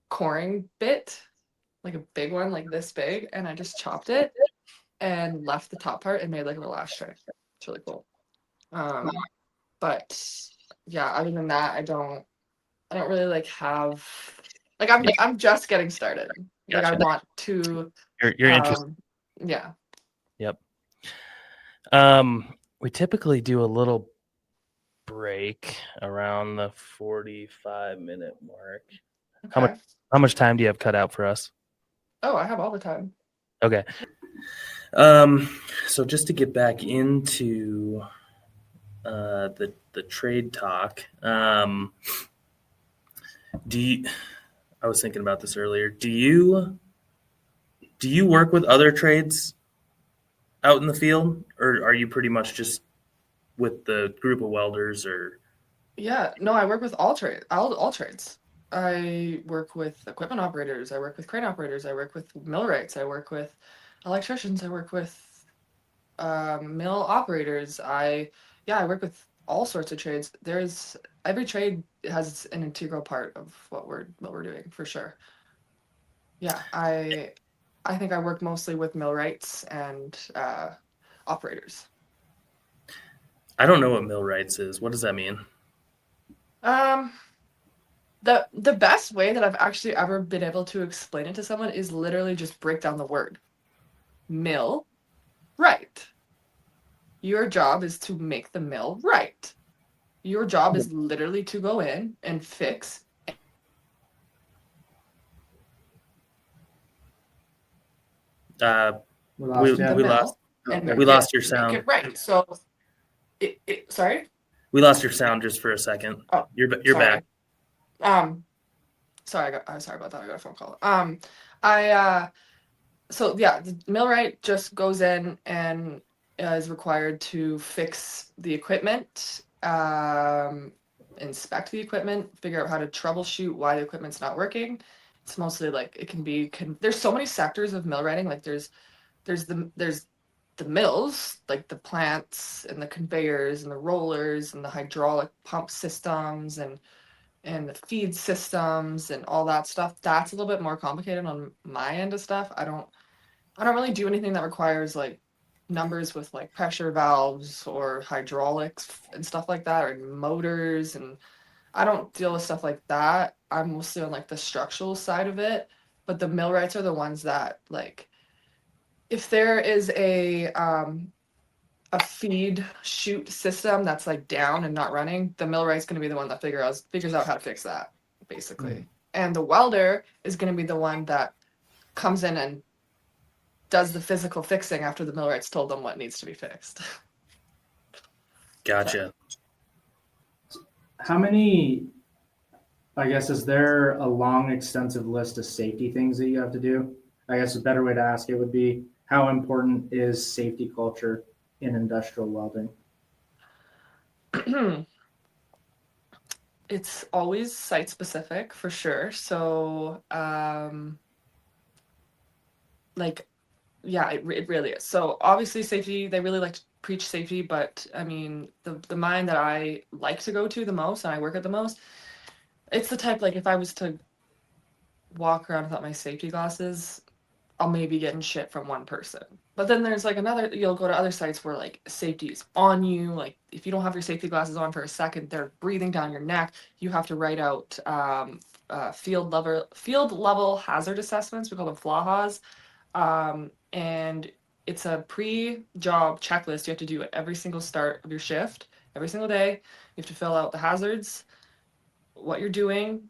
coring bit, like a big one, like this big, and I just chopped it and left the top part and made like a little ashtray. It's really cool. But yeah, other than that, I don't really like have like I'm just getting started. Like I Gotcha. want to You're interested. Yeah. Yep. We typically do a little break around the 45-minute mark. Okay. How much time do you have cut out for us? Oh, I have all the time. Okay. So just to get back into the trade talk, I was thinking about this earlier. Do you work with other trades out in the field, or are you pretty much just with the group of welders? Or Yeah, no, I work with all trades. I work with equipment operators, I work with crane operators, I work with millwrights, I work with electricians, I work with mill operators. I work with all sorts of trades. There's every trade has an integral part of what we're doing for sure. Yeah, I think I work mostly with millwrights and operators. I don't know what millwrights is. What does that mean? Um, the best way that I've actually ever been able to explain it to someone is literally just break down the word. Mill, right. Your job is to make the mill right. Your job is literally to go in and fix. We We lost you. we lost And we lost your make sound. it right. So sorry. We lost your sound just for a second. Oh, You're sorry. back. Sorry, I'm sorry about that. I got a phone call. I so yeah, the millwright just goes in and is required to fix the equipment, inspect the equipment, figure out how to troubleshoot why the equipment's not working. It's mostly like it can be. There's so many sectors of millwrighting. Like there's the mills, like the plants and the conveyors and the rollers and the hydraulic pump systems and the feed systems and all that stuff. That's a little bit more complicated on my end of stuff. I don't really do anything that requires like numbers with like pressure valves or hydraulics and stuff like that, or motors, and I don't deal with stuff like that. I'm mostly on like the structural side of it, but the millwrights are the ones that like if there is a feed chute system that's like down and not running, the millwright's going to be the one that figures out how to fix that basically. And the welder is going to be the one that comes in and does the physical fixing after the millwright's told them what needs to be fixed. Gotcha. How many, I guess, is there a long, extensive list of safety things that you have to do? I guess a better way to ask it would be, how important is safety culture in industrial welding? It's always site specific for sure. So, like, yeah, it really is. So obviously safety, they really like to preach safety, but I mean, the mine that I like to go to the most and I work at the most, it's the type like if I was to walk around without my safety glasses, I'll maybe get in shit from one person. But then there's like you'll go to other sites where like safety is on you. Like if you don't have your safety glasses on for a second, they're breathing down your neck. You have to write out field level hazard assessments. We call them FLAHAs. And it's a pre-job checklist you have to do at every single start of your shift, every single day. You have to fill out the hazards, what you're doing,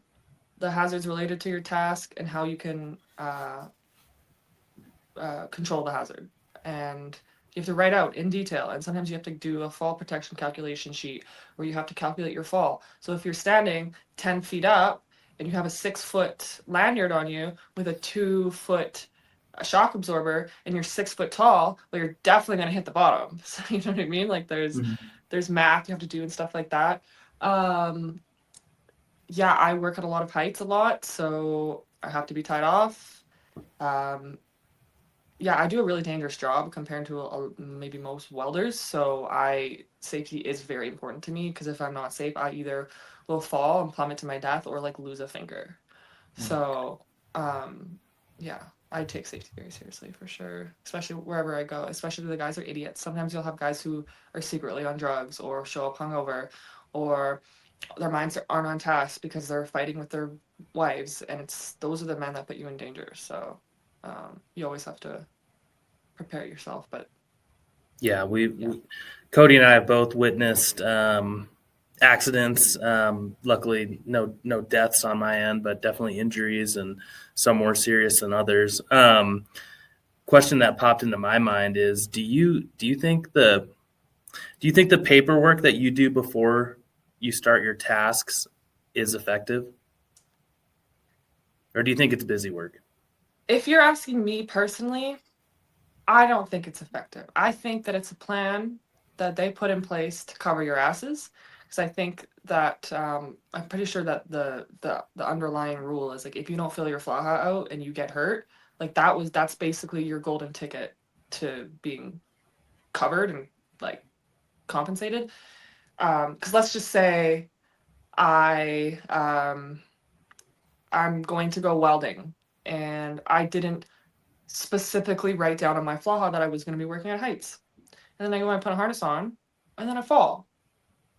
the hazards related to your task, and how you can control the hazard. And you have to write out in detail. And sometimes you have to do a fall protection calculation sheet where you have to calculate your fall. So if you're standing 10 feet up and you have a 6-foot lanyard on you with a 2-foot shock absorber and you're 6 foot tall, well, you're definitely going to hit the bottom. So you know what I mean? Like there's math you have to do and stuff like that. yeah, I work at a lot of heights a lot, so I have to be tied off. Um, yeah, I do a really dangerous job compared to maybe most welders. So safety is very important to me because if I'm not safe, I either will fall and plummet to my death or like lose a finger. So, um, yeah, I take safety very seriously for sure, especially wherever I go, especially the guys are idiots. Sometimes you'll have guys who are secretly on drugs or show up hungover or their minds aren't on task because they're fighting with their wives, and those are the men that put you in danger. So, you always have to prepare yourself. But Yeah, yeah, Cody and I have both witnessed accidents. Luckily, no deaths on my end, but definitely injuries and some more serious than others. Question that popped into my mind is: do you think the paperwork that you do before you start your tasks is effective, or do you think it's busy work? if you're asking me personally, I don't think it's effective. I think that it's a plan that they put in place to cover your asses. Because I think that I'm pretty sure that the underlying rule is like if you don't fill your flaw out and you get hurt, like that's basically your golden ticket to being covered and like compensated. Because let's just say I I'm going to go welding and I didn't specifically write down on my flaw that I was going to be working at heights. And then I go and put a harness on, and then I fall.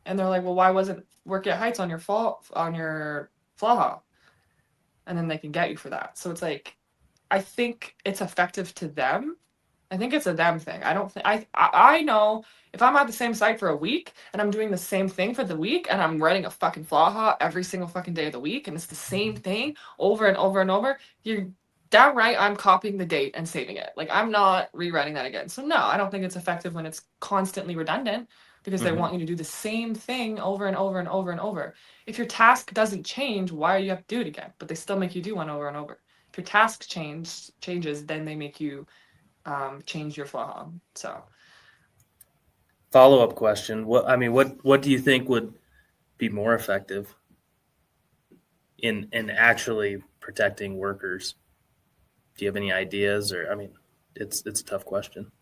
And they're like, "Well, why wasn't working at heights on your fall on your flaw?" And then they can get you for that. So it's like, I think it's effective to them. I think it's a them thing. I don't think I know if I'm at the same site for a week and I'm doing the same thing for the week and I'm writing a fucking flaw every single fucking day of the week and it's the same thing over and over and over, you're downright I'm copying the date and saving it. Like I'm not rewriting that again. So no, I don't think it's effective when it's constantly redundant because they Mm-hmm. want you to do the same thing over and over and over and over. If your task doesn't change, why do you have to do it again? But they still make you do one over and over. If your task changes, then they make you change your flaw. So Follow-up question: what do you think would be more effective in actually protecting workers? Do you have any ideas? Or it's a tough question.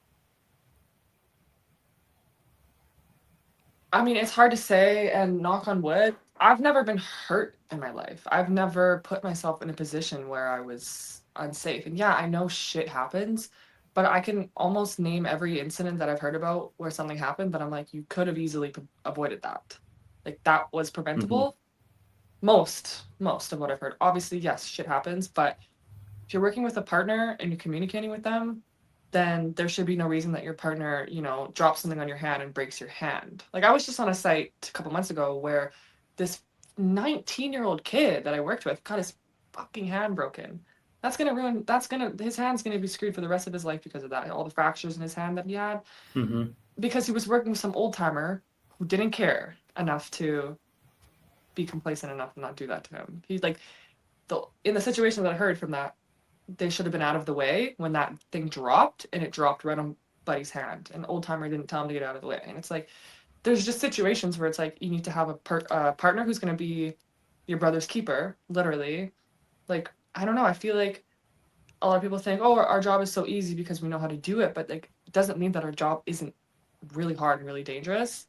I mean, it's hard to say, and knock on wood, I've never been hurt in my life. I've never put myself in a position where I was unsafe. And yeah, I know shit happens, but I can almost name every incident that I've heard about where something happened, but I'm like, you could have easily avoided that. Like that was Mm-hmm. preventable. Most of what I've heard. Obviously, yes, shit happens, but if you're working with a partner and you're communicating with them, then there should be no reason that your partner, drops something on your hand and breaks your hand. Like I was just on a site a couple months ago where this 19-year-old kid that I worked with got his fucking hand broken. His hand's gonna be screwed for the rest of his life because of that. All the fractures in his hand that he had. Mm-hmm. Because he was working with some old timer who didn't care enough to be complacent enough to not do that to him. He's like in the situation that I heard from that, they should have been out of the way when that thing dropped and it dropped right on Buddy's hand. And old timer didn't tell him to get out of the way. And it's like there's just situations where it's like you need to have a partner who's going to be your brother's keeper, literally. Like I don't know. I feel like a lot of people think, oh, our job is so easy because we know how to do it, but like it doesn't mean that our job isn't really hard and really dangerous.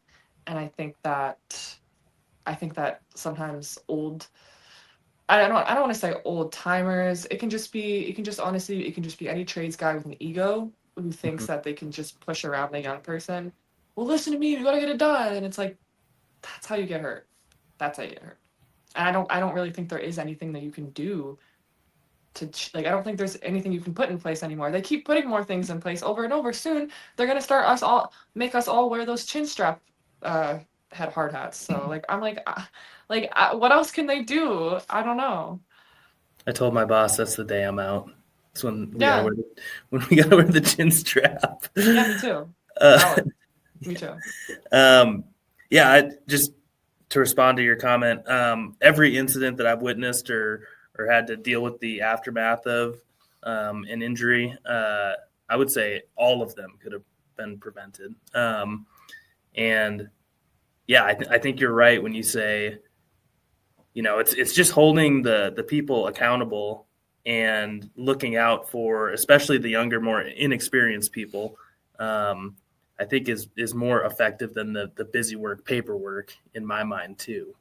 And I think that sometimes I don't want to say old timers. It can just be any trades guy with an ego who thinks Mm-hmm. that they can just push around a young person. Well, listen to me, you gotta get it done. And it's like, that's how you get hurt. That's how you get hurt. And I don't really think there is anything that you can do like, I don't think there's anything you can put in place anymore. They keep putting more things in place over and over. Soon they're gonna make us all wear those chin strap, uh, head hard hats. So like, I'm like, what else can they do? I don't know. I told my boss that's the day I'm out. It's Yeah. when we gotta wear the chin strap. Yeah, me too. Uh, Valid. Me too. um, yeah, just to respond to your comment, every incident that I've witnessed or had to deal with the aftermath of an injury, I would say all of them could have been prevented. And yeah, I think you're right when you say it's just holding the people accountable and looking out for, especially the younger, more inexperienced people. I think is more effective than the busy work paperwork in my mind too.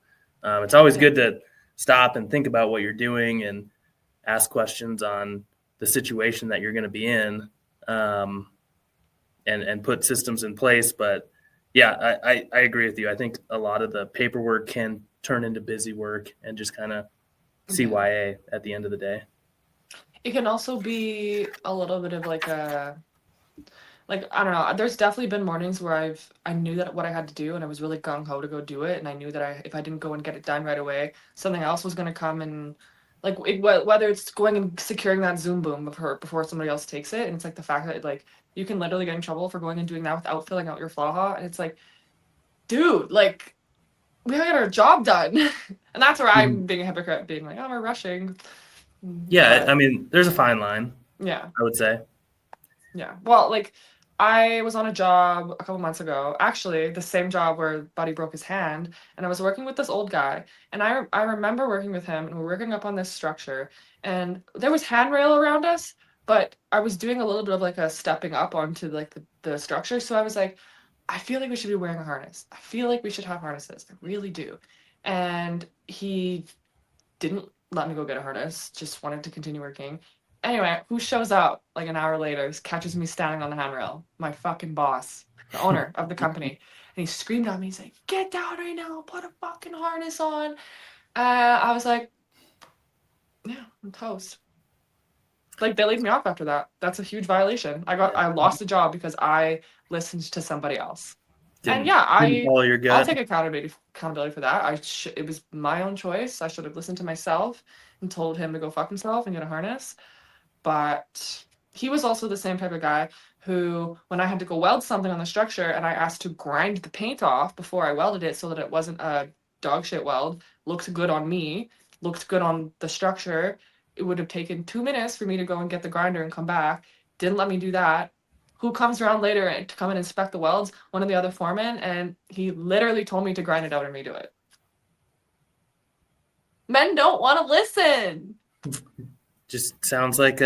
It's always good to stop and think about what you're doing and ask questions on the situation that you're going to be in, and put systems in place. But yeah, I agree with you. I think a lot of the paperwork can turn into busy work and just kind of CYA at the end of the day. It can also be a little bit of like I don't know. There's definitely been mornings where I knew that what I had to do, and I was really gung ho to go do it, and I knew that if I didn't go and get it done right away, something else was going to come, and whether it's going and securing that Zoom boom of her before somebody else takes it, and it's like the fact that like you can literally get in trouble for going and doing that without filling out your flaha, and it's like, dude, like we gotta get our job done, and that's where I'm being a hypocrite, being like, oh, we're rushing. Yeah, But, I mean, there's a fine line. Yeah, I would say. Yeah. Well, like I was on a job a couple months ago, actually the same job where Buddy broke his hand, and I was working with this old guy, and I remember working with him, and we're working up on this structure, and there was handrail around us, but I was doing a little bit of like a stepping up onto like the structure, so I was like, I feel like we should be wearing a harness. I feel like we should have harnesses. I really do. And he didn't let me go get a harness, just wanted to continue working. Anyway, who shows up like an hour later, catches me standing on the handrail? My fucking boss, the owner of the company. And he screamed at me, he's like, get down right now, put a fucking harness on. I was like, yeah, I'm toast. Like they laid me off after that. That's a huge violation. I lost the job because I listened to somebody else. And yeah, Didn't follow your I'll gut. take accountability for that. It was my own choice. I should have listened to myself and told him to go fuck himself and get a harness. But he was also the same type of guy who, when I had to go weld something on the structure and I asked to grind the paint off before I welded it so that it wasn't a dog shit weld, looked good on me, looked good on the structure, it would have taken 2 minutes for me to go and get the grinder and come back. Didn't let me do that. Who comes around later to come and inspect the welds? One of the other foremen, and he literally told me to grind it out and redo it. Men don't want to listen. Just sounds like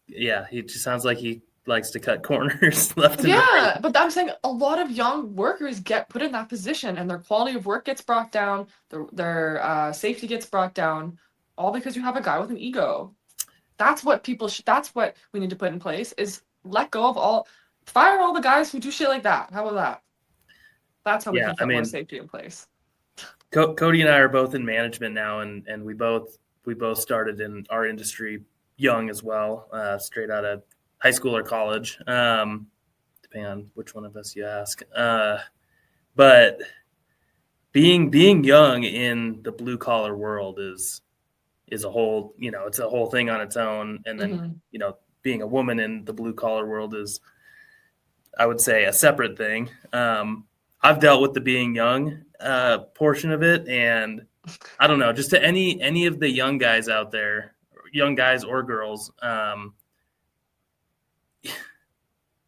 he just sounds like he likes to cut corners left and right. Yeah, but I'm saying a lot of young workers get put in that position, and their quality of work gets brought down, their safety gets brought down, all because you have a guy with an ego. That's what that's what we need to put in place, is fire all the guys who do shit like that. How about that? That's how we can put more safety in place. Cody and I are both in management now, and we both started in our industry young as well, straight out of high school or college, depending on which one of us you ask. But being young in the blue collar world is a whole, it's a whole thing on its own. And then, being a woman in the blue collar world is, I would say, a separate thing. I've dealt with the being young portion of it, and I don't know, just to any of the young guys out there, young guys or girls,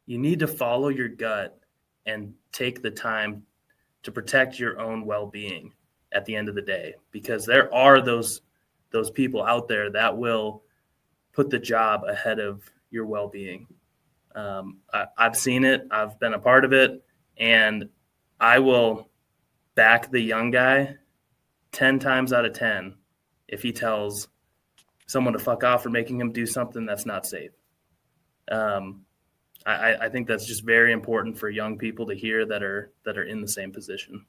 you need to follow your gut and take the time to protect your own well-being at the end of the day, because there are those people out there that will put the job ahead of your well-being. I've seen it. I've been a part of it, and I will back the young guy 10 times out of 10 if he tells someone to fuck off for making him do something that's not safe. I think that's just very important for young people to hear that are in the same position.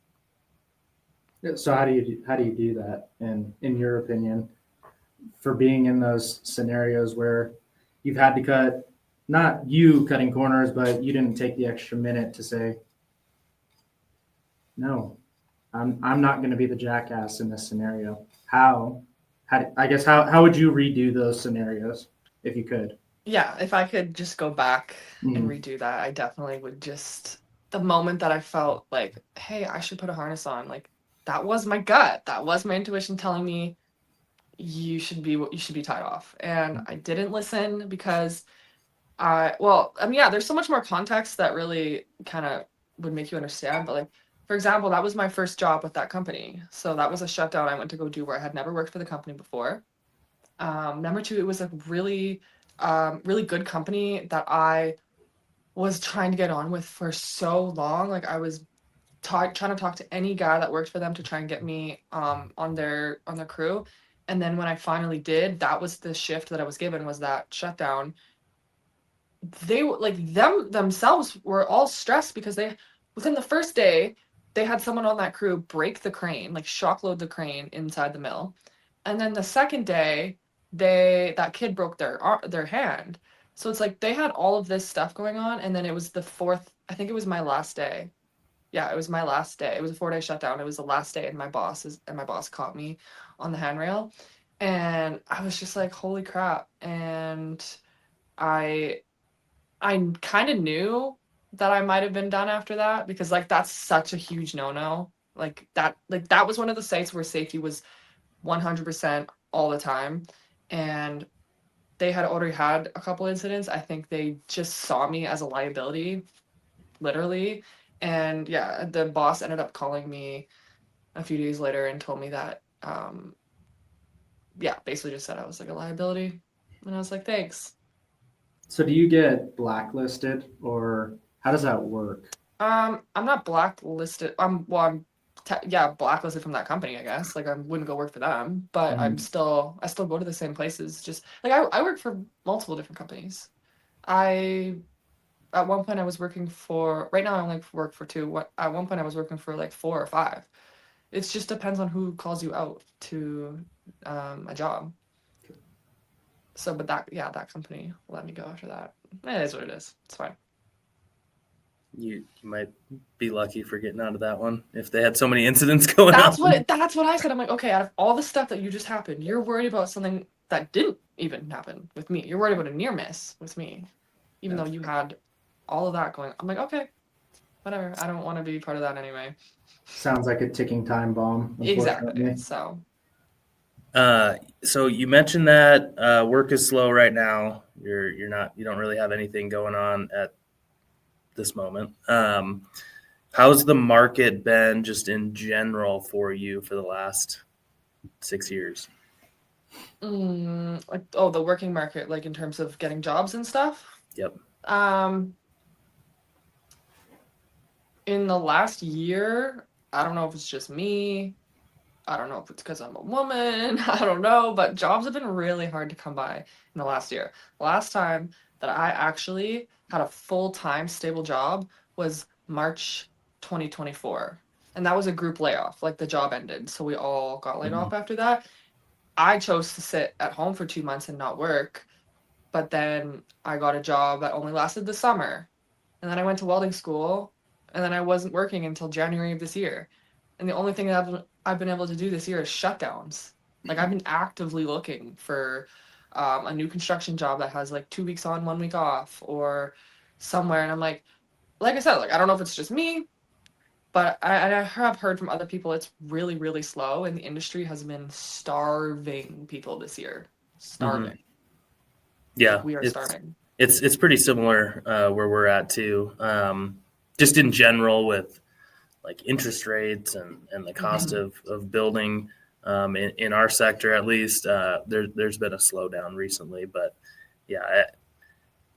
So how do you do that? And in your opinion, for being in those scenarios where you've had to cut, not you cutting corners, but you didn't take the extra minute to say, no, I'm not going to be the jackass in this scenario. How would you redo those scenarios if you could? Yeah, if I could just go back and redo that, I definitely would the moment that I felt like, hey, I should put a harness on, like that was my gut. That was my intuition telling me you should be tied off. And I didn't listen because there's so much more context that really kind of would make you understand, but like for example, that was my first job with that company. So that was a shutdown I went to go do where I had never worked for the company before. Number two, it was a really, really good company that I was trying to get on with for so long. Like I was trying to talk to any guy that worked for them to try and get me on their crew. And then when I finally did, that was the shift that I was given, was that shutdown. They were like, themselves were all stressed because they, within the first day, they had someone on that crew break the crane, like shock load the crane inside the mill. And then the second day, that kid broke their hand. So it's like they had all of this stuff going on, and then it was the fourth, I think it was my last day. Yeah, it was my last day. It was a 4-day shutdown. It was the last day, and my boss caught me on the handrail, and I was just like, holy crap. And I I kind of knew that I might have been done after that, because like that's such a huge no-no. Like that was one of the sites where safety was 100% all the time, and they had already had a couple incidents. I think they just saw me as a liability, literally. And yeah, the boss ended up calling me a few days later and told me that yeah, basically just said I was like a liability. And I was like, thanks. So do you get blacklisted or how does that work? I'm not blacklisted. I'm yeah, blacklisted from that company, I guess. Like I wouldn't go work for them, but I still go to the same places. Just like I work for multiple different companies. I At one point I was working for, right now I only work for two. At one point I was working for like 4 or 5. It just depends on who calls you out to a job. So, but that company let me go after that. It is what it is. It's fine. You might be lucky for getting out of that one if they had so many incidents going That's on. that's what I said. I'm like, okay, out of all the stuff that you just happened, you're worried about something that didn't even happen with me. You're worried about a near miss with me, even though you had all of that going. I'm like, okay, whatever. I don't want to be part of that anyway. Sounds like a ticking time bomb, Exactly. unfortunately. So you mentioned that work is slow right now. You don't really have anything going on at this moment. How's the market been just in general for you for the last 6 years? Like, oh, the working market, like in terms of getting jobs and stuff. Yep. In the last year, I don't know if it's just me. I don't know if it's because I'm a woman. I don't know, but jobs have been really hard to come by in the last year. Last time that I actually had a full-time stable job was March 2024. And that was a group layoff. Like the job ended, so we all got laid off after that. I chose to sit at home for 2 months and not work, but then I got a job that only lasted the summer. And then I went to welding school, and then I wasn't working until January of this year. And the only thing that I've been able to do this year is shutdowns. Like I've been actively looking for a new construction job that has like 2 weeks on, 1 week off, or somewhere. And I'm like I said, like I don't know if it's just me, but I have heard from other people it's really, really slow, and the industry has been starving people this year. Starving. Yeah, Like we are starving. It's pretty similar where we're at too. Just in general with like interest rates and the cost of building in our sector, at least, there's been a slowdown recently. But yeah,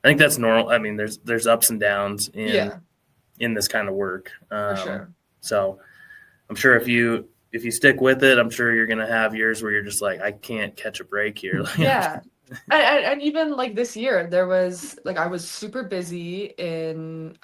I think that's normal. I mean, there's ups and downs in this kind of work. For sure. So I'm sure if you stick with it, I'm sure you're gonna have years where you're just like, I can't catch a break here. Yeah. And even like this year, there was like I was super busy in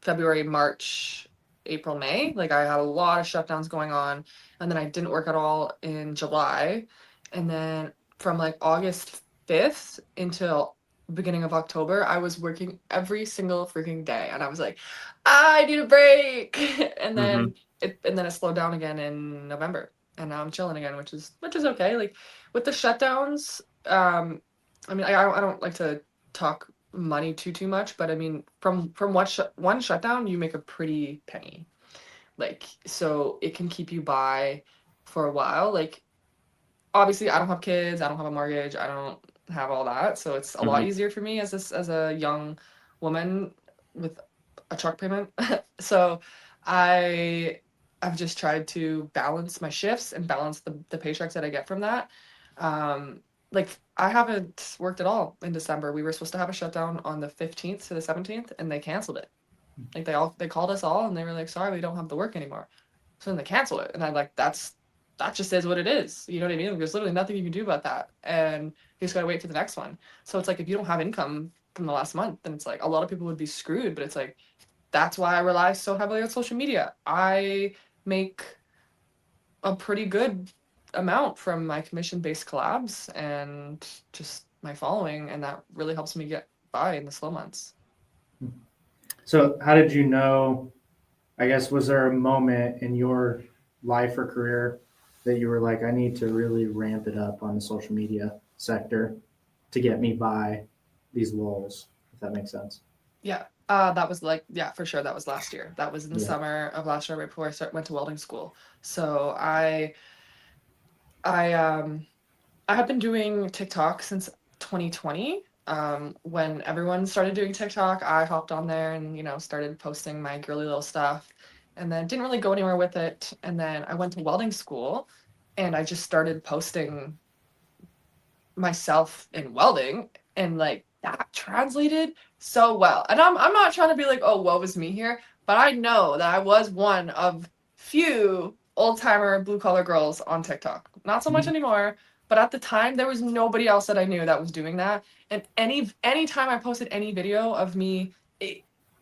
February, March, April, May. Like I had a lot of shutdowns going on, and then I didn't work at all in July, and then from like August 5th until beginning of October, I was working every single freaking day, and I was like, I need a break. And then it slowed down again in November, and now I'm chilling again, which is okay. Like with the shutdowns, I mean, I don't like to talk money too much, but I mean, from one shutdown, you make a pretty penny. Like, so it can keep you by for a while. Like, obviously, I don't have kids, I don't have a mortgage, I don't have all that, so it's a lot easier for me as a young woman with a truck payment. So I've just tried to balance my shifts and balance the paychecks that I get from that. Like I haven't worked at all in December. We were supposed to have a shutdown on the 15th to the 17th, and they canceled it. Like they called us all and they were like, sorry, we don't have the work anymore. So then they cancel it. And I'm like, that just is what it is. You know what I mean? Like, there's literally nothing you can do about that. And you just gotta wait for the next one. So it's like if you don't have income from the last month, then it's like a lot of people would be screwed. But it's like that's why I rely so heavily on social media. I make a pretty good amount from my commission-based collabs and just my following, and that really helps me get by in the slow months. So how did you know, I guess, was there a moment in your life or career that you were like, I need to really ramp it up on the social media sector to get me by these lulls, if that makes sense? Yeah. That was like, yeah, for sure. That was last year. That was in the Yeah. summer of last year, right before I went to welding school. So I have been doing TikTok since 2020. When everyone started doing TikTok, I hopped on there and, started posting my girly little stuff, and then didn't really go anywhere with it. And then I went to welding school and I just started posting myself in welding, and like that translated so well. And I'm not trying to be like, oh, woe is me here, but I know that I was one of few old timer blue collar girls on TikTok. Not so much anymore, but at the time there was nobody else that I knew that was doing that. And any time I posted any video of me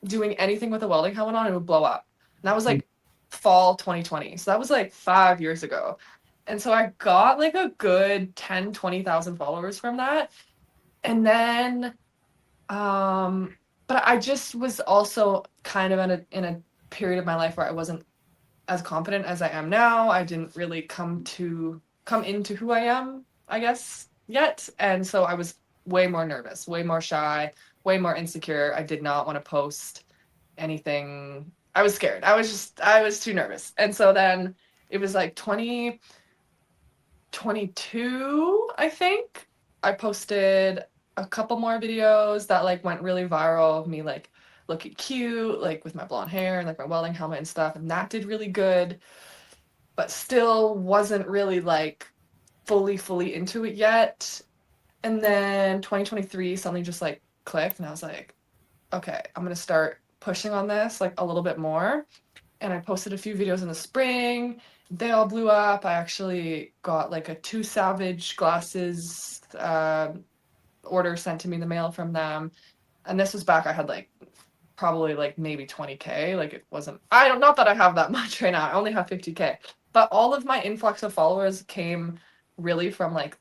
doing anything with a welding helmet on, it would blow up. And that was like fall 2020. So that was like 5 years ago. And so I got like a good 10, 20,000 followers from that. And then, but I just was also kind of in a period of my life where I wasn't as confident as I am now. I didn't really come into who I am, I guess, yet. And so I was way more nervous, way more shy, way more insecure. I did not want to post anything. I was scared. I was too nervous. And so then it was like 2022, I think. I posted a couple more videos that like went really viral of me like looking cute, like with my blonde hair and like my welding helmet and stuff, and that did really good, but still wasn't really like fully into it yet. And then 2023 something just like clicked and I was like, okay, I'm gonna start pushing on this like a little bit more. And I posted a few videos in the spring. They all blew up. I actually got like a 2 Savage glasses order sent to me in the mail from them. And this was back, I had like probably like maybe 20K. Like it wasn't, I don't, not that I have that much right now. I only have 50K. But all of my influx of followers came really from like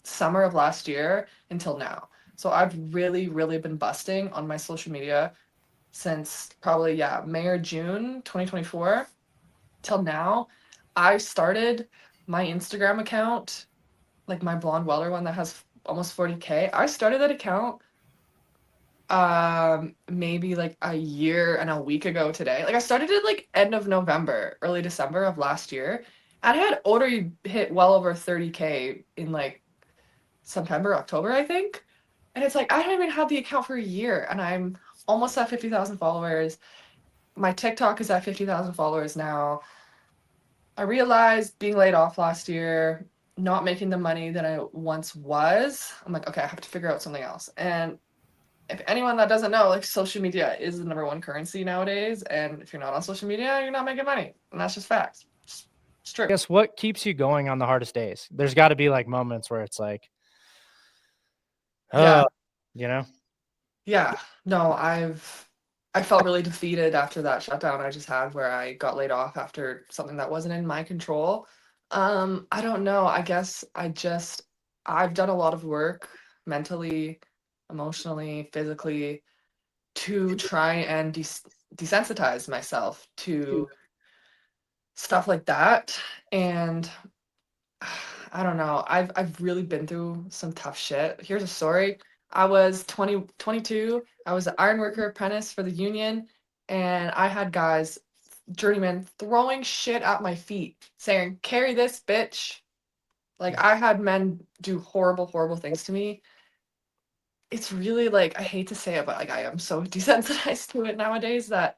summer of last year until now. So I've really been busting on my social media since probably, yeah, May or June 2024 till now. I started my Instagram account, like my Blonde Welder one that has almost 40K. I started that account maybe like a year and a week ago today. Like I started it like end of November, early December of last year. And I had already hit well over 30K in like September, October, I think. And it's like I haven't even had the account for a year and I'm almost at 50,000 followers. My TikTok is at 50,000 followers now. I realized being laid off last year, not making the money that I once was, I'm like, okay, I have to figure out something else. And if anyone that doesn't know, like social media is the number one currency nowadays. And if you're not on social media, you're not making money. And that's just facts. It's true. I guess what keeps you going on the hardest days? There's got to be like moments where it's like, Yeah. you know? Yeah. No, I felt really defeated after that shutdown I just had where I got laid off after something that wasn't in my control. I don't know. I guess I've done a lot of work mentally, emotionally, physically to try and desensitize myself to stuff like that. And I don't know. I've really been through some tough shit. Here's a story. I was 22. I was an ironworker apprentice for the union, and I had guys, journeymen, throwing shit at my feet, saying, "Carry this, bitch." Like I had men do horrible things to me. it's really like, I hate to say it, but like I am so desensitized to it nowadays that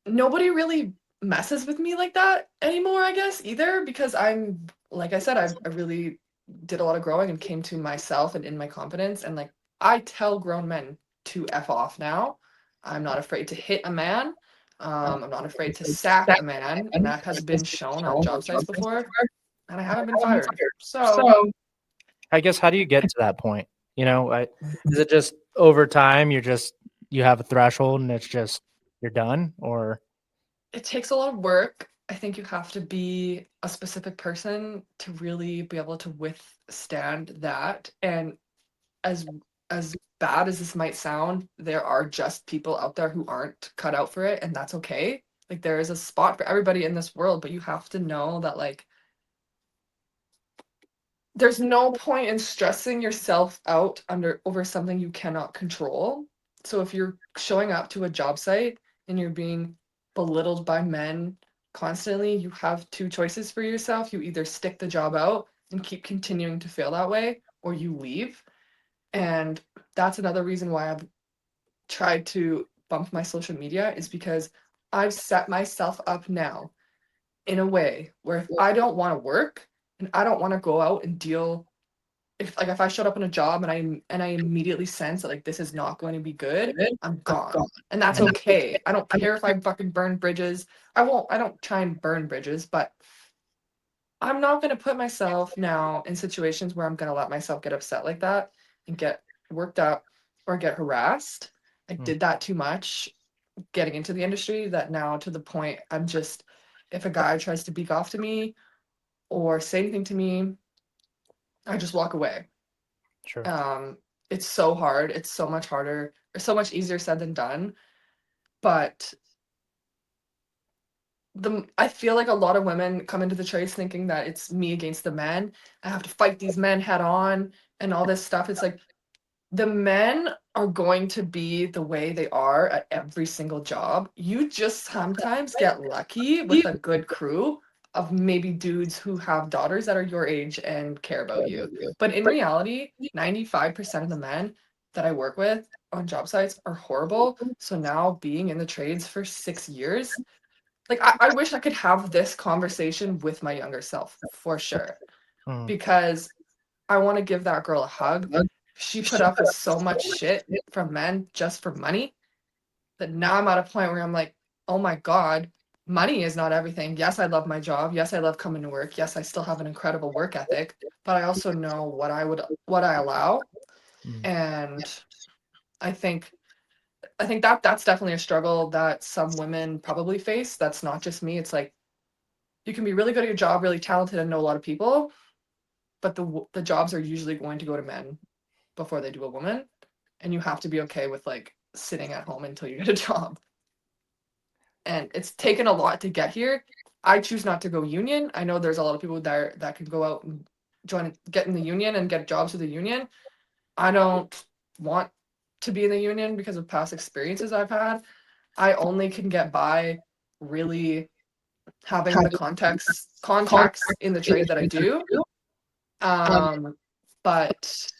nobody really messes with me like that anymore, I guess, either, because I'm, like I said, I really did a lot of growing and came to myself and in my confidence. And like, I tell grown men to F off now. I'm not afraid to hit a man. I'm not afraid to sack a man. And that has been shown on job sites before. And I haven't been fired. So I guess, how do you get to that point? You know, is it just over time you have a threshold and it's just you're done, or? it takes a lot of work. I think you have to be a specific person to really be able to withstand that. And as as bad as this might sound, there are just people out there who aren't cut out for it, and that's okay. Like there is a spot for everybody in this world, but you have to know that like there's no point in stressing yourself out over something you cannot control. So if you're showing up to a job site and you're being belittled by men constantly, you have two choices for yourself. You either stick the job out and keep continuing to feel that way, or you leave. And that's another reason why I've tried to bump my social media, is because I've set myself up now in a way where if I don't want to work and I don't want to go out and deal, if I showed up in a job and I immediately sense that like this is not going to be good, I'm gone. And that's okay. I don't care if I fucking burn bridges. I don't try and burn bridges, but I'm not going to put myself now in situations where I'm going to let myself get upset like that and get worked up or get harassed. I did that too much getting into the industry, that now to the point I'm just, if a guy tries to beak off to me or say anything to me, I just walk away. Sure. It's so hard. It's so much harder. It's so much easier said than done. But I feel like a lot of women come into the trades thinking that it's me against the men. I have to fight these men head on and all this stuff. It's like the men are going to be the way they are at every single job. You just sometimes get lucky with a good crew of maybe dudes who have daughters that are your age and care about you. But in reality, 95% of the men that I work with on job sites are horrible. So now being in the trades for 6 years, like I wish I could have this conversation with my younger self for sure, Mm. because I want to give that girl a hug. She put up with so much shit from men just for money that now I'm at a point where I'm like, oh my God, money is not everything. Yes, I love my job. Yes, I love coming to work. Yes, I still have an incredible work ethic, but I also know what I allow. Mm. And I think that that's definitely a struggle that some women probably face. That's not just me. It's like you can be really good at your job, really talented, and know a lot of people, but the jobs are usually going to go to men before they do a woman, and you have to be okay with like sitting at home until you get a job. And it's taken a lot to get here. I choose not to go union. I know there's a lot of people that can go out and get in the union and get jobs with the union. I don't want to be in the union because of past experiences I've had. I only can get by really having the contacts in the trade that I do. But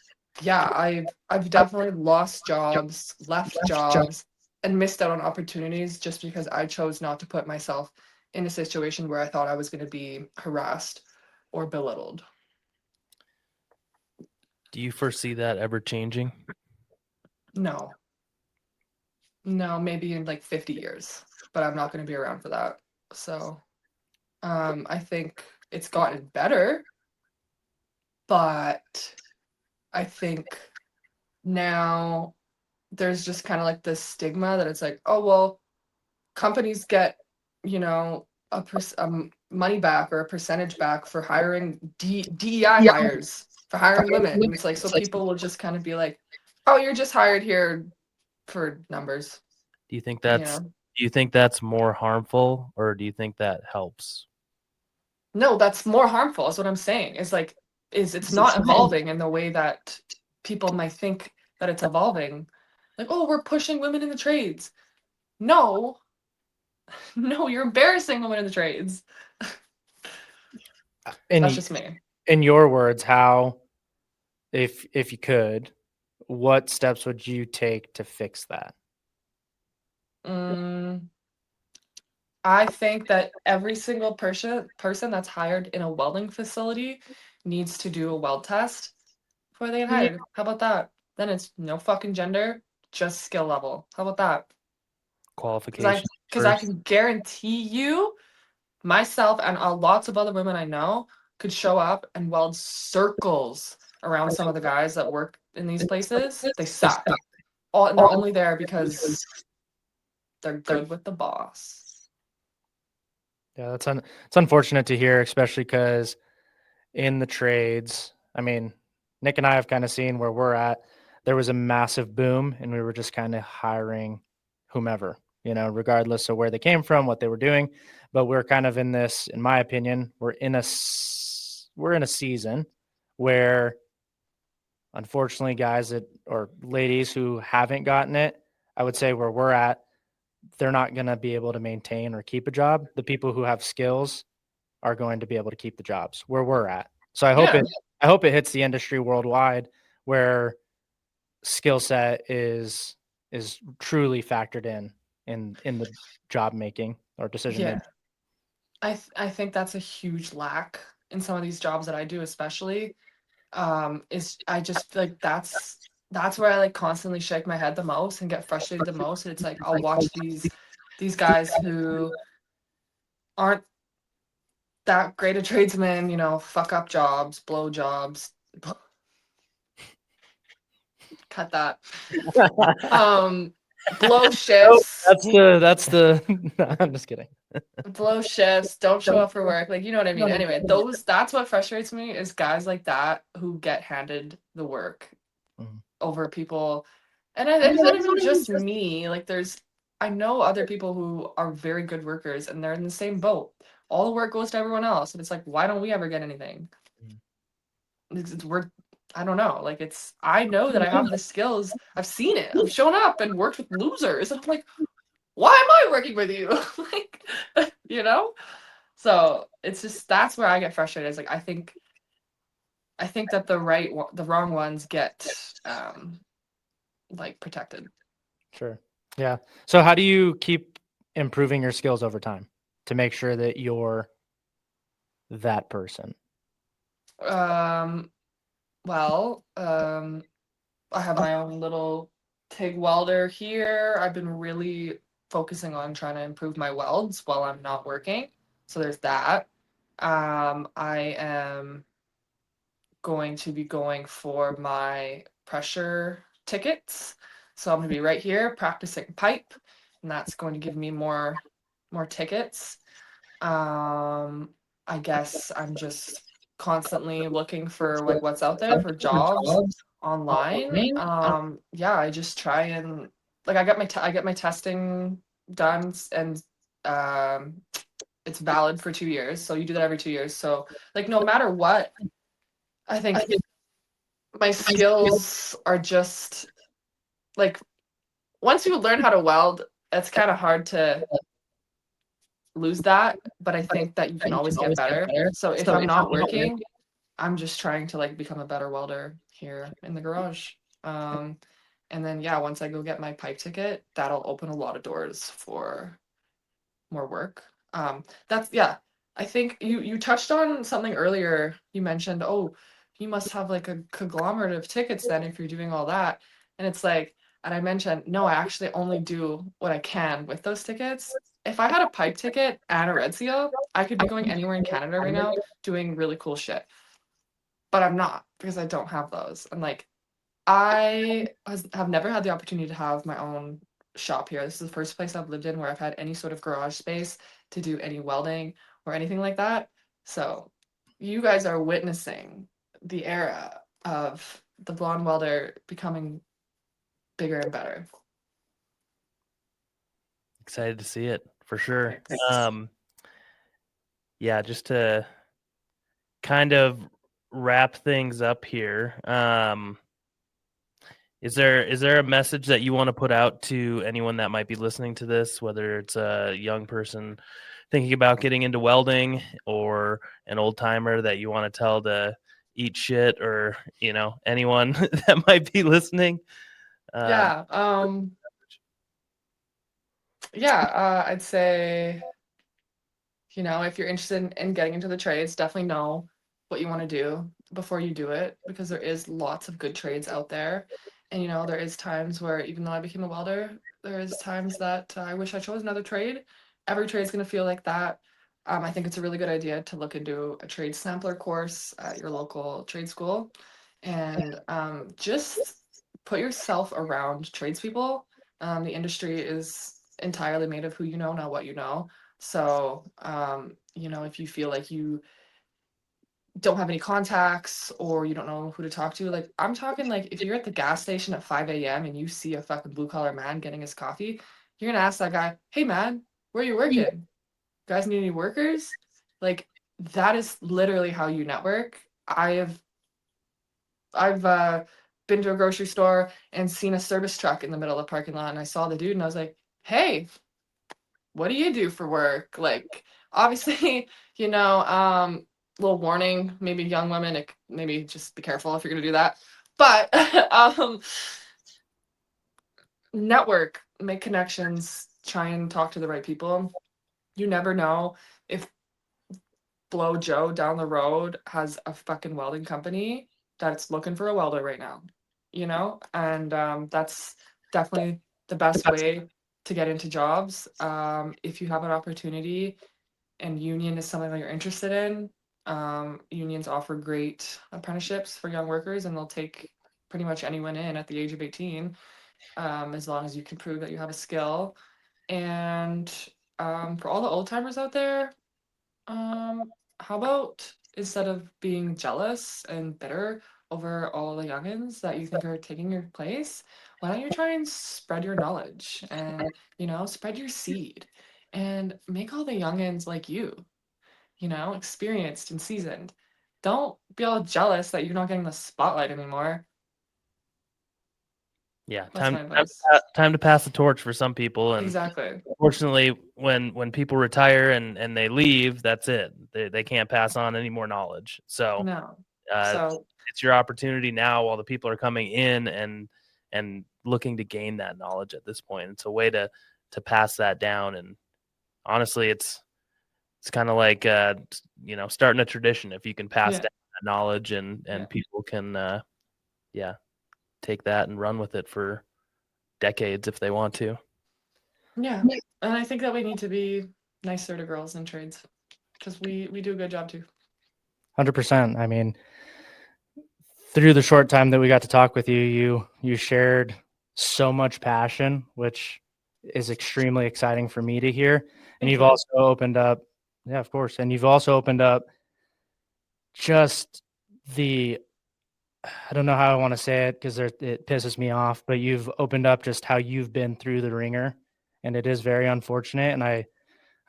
yeah, I've definitely lost jobs, left jobs, and missed out on opportunities just because I chose not to put myself in a situation where I thought I was going to be harassed or belittled. Do you foresee that ever changing? No. No, maybe in like 50 years, but I'm not going to be around for that. So, I think it's gotten better, but I think now there's just kind of like this stigma that it's like, oh well, companies get, you know, money back or a percentage back for hiring DEI hires, for hiring women. And it's like, so people will just kind of be like, oh, you're just hired here for numbers, Do you think you that's know? do you think that's more harmful, or do you think that helps? No, that's more harmful is what I'm saying. It's like, it's not evolving in the way that people might think that it's evolving. Like, oh, we're pushing women in the trades. No, no, you're embarrassing women in the trades. That's just me. In your words, how if you could, what steps would you take to fix that? I think that every single person that's hired in a welding facility needs to do a weld test before they get hired. How about that? Then it's no fucking gender, just skill level. How about that? Qualifications Because I first. can guarantee you, myself and lots of other women I know could show up and weld circles around some of the guys that work in these places. They suck. And they're only there because they're good with the boss. Yeah, it's unfortunate to hear, especially because in the trades, I mean, Nick and I have kind of seen where we're at. There was a massive boom, and we were just kind of hiring whomever, regardless of where they came from, what they were doing. But we're kind of in this, in my opinion, we're in a season where, unfortunately, guys or ladies who haven't gotten it, I would say where we're at, they're not going to be able to maintain or keep a job. The people who have skills are going to be able to keep the jobs where we're at. So I hope it hits the industry worldwide where skill set is truly factored in the job making or decision making. I think that's a huge lack in some of these jobs that I do, especially. Is I just feel like that's where I like constantly shake my head the most and get frustrated the most. And it's like I'll watch these guys who aren't that great a tradesman, fuck up jobs, blow jobs. Cut that. Blow shifts. That's the no, I'm just kidding. Blow shifts, don't show up for work. Like, you know what I mean? Anyway, that's what frustrates me is guys like that who get handed the work over people. And it's not even just me. Like, I know other people who are very good workers and they're in the same boat. All the work goes to everyone else. And it's like, why don't we ever get anything? I don't know. Like, I know that I have the skills. I've seen it. I've shown up and worked with losers. And I'm like, why am I working with you? Like, So it's just, that's where I get frustrated. It's like, I think that the wrong ones get, like, protected. Sure. Yeah. So how do you keep improving your skills over time to make sure that you're that person? Well, I have my own little TIG welder here. I've been really focusing on trying to improve my welds while I'm not working. So there's that. I am going to be going for my pressure tickets. So I'm going to be right here practicing pipe, and that's going to give me more tickets. I guess I'm just constantly looking for like what's out there for jobs online. I just try and like I get my testing done, and it's valid for 2 years. So you do that every 2 years. So like no matter what, I think my skills are just like once you learn how to weld, it's kind of hard to lose that, but I think that you can always get better. So if I'm not working, I'm just trying to like become a better welder here in the garage. And then once I go get my pipe ticket, that'll open a lot of doors for more work. I think you touched on something earlier. You mentioned, oh, you must have like a conglomerate of tickets then if you're doing all that. And it's like, and I mentioned, no, I actually only do what I can with those tickets. If I had a pipe ticket and a red seal, I could be going anywhere in Canada right now doing really cool shit. But I'm not because I don't have those. And like, I have never had the opportunity to have my own shop here. This is the first place I've lived in where I've had any sort of garage space to do any welding or anything like that. So you guys are witnessing the era of the Blonde Welder becoming bigger and better. Excited to see it for sure. Just to kind of wrap things up here. Is there a message that you want to put out to anyone that might be listening to this, whether it's a young person thinking about getting into welding or an old timer that you want to tell to eat shit, or anyone that might be listening? Yeah. I'd say, if you're interested in getting into the trades, definitely know what you want to do before you do it, because there is lots of good trades out there. And, there is times where, even though I became a welder, there is times that I wish I chose another trade. Every trade is going to feel like that. I think it's a really good idea to look into a trade sampler course at your local trade school, and just put yourself around tradespeople. The industry is entirely made of who you know, not what you know. So, if you feel like you don't have any contacts or you don't know who to talk to, like, I'm talking, like, if you're at the gas station at 5 a.m. and you see a fucking blue collar man getting his coffee, you're gonna ask that guy, "Hey man, where are you working? You guys need any workers?" Like, that is literally how you network. I've been to a grocery store and seen a service truck in the middle of the parking lot, and I saw the dude and I was like, "Hey, what do you do for work?" Like, obviously, little warning, maybe young women, maybe just be careful if you're gonna do that. But network, make connections, try and talk to the right people. You never know if Blow Joe down the road has a fucking welding company that's looking for a welder right now, and that's definitely the best way to get into jobs. If you have an opportunity and union is something that you're interested in, unions offer great apprenticeships for young workers, and they'll take pretty much anyone in at the age of 18, as long as you can prove that you have a skill. And for all the old timers out there, how about, instead of being jealous and bitter over all the youngins that you think are taking your place, why don't you try and spread your knowledge and, spread your seed and make all the youngins like you, experienced and seasoned. Don't be all jealous that you're not getting the spotlight anymore. Yeah, That's my time advice. time to pass the torch for some people, and Exactly. unfortunately, when people retire and they leave, that's it. They can't pass on any more knowledge. So No. uh, So, it's your opportunity now while the people are coming in and looking to gain that knowledge at this point. It's a way to pass that down. And honestly, it's kind of like starting a tradition. If you can pass yeah. down that knowledge and Yeah. people can take that and run with it for decades if they want to. Yeah. And I think that we need to be nicer to girls in trades, because we do a good job too. 100%. I mean, through the short time that we got to talk with you, you shared so much passion, which is extremely exciting for me to hear. And Thank you've you. also opened up, yeah, of course. And you've also opened up just I don't know how I want to say it because it pisses me off, but you've opened up just how you've been through the ringer, and it is very unfortunate. And I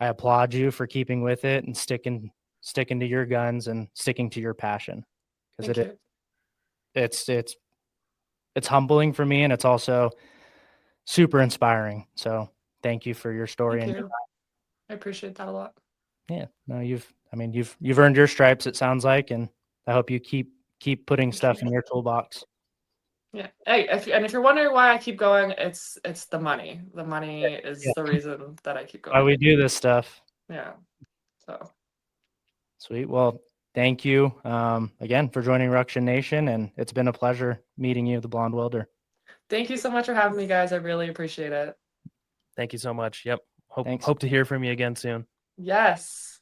applaud you for keeping with it and sticking to your guns and sticking to your passion, because Thank you. it's humbling for me, and it's also super inspiring. So thank you for your story. Thank And you. I appreciate that a lot. yeah, no, you've earned your stripes, it sounds like, and I hope you keep putting stuff in your toolbox. Yeah. Hey, if you're wondering why I keep going, it's the money. The money is Yeah. the reason that I keep Why going. we do this stuff. Yeah. So, Sweet. Well, thank you again for joining Ruction Nation, and it's been a pleasure meeting you, the Blonde Welder. thank you so much for having me, guys. I really appreciate it. Thank you so much. Yep. Thanks. Hope to hear from you again soon. Yes.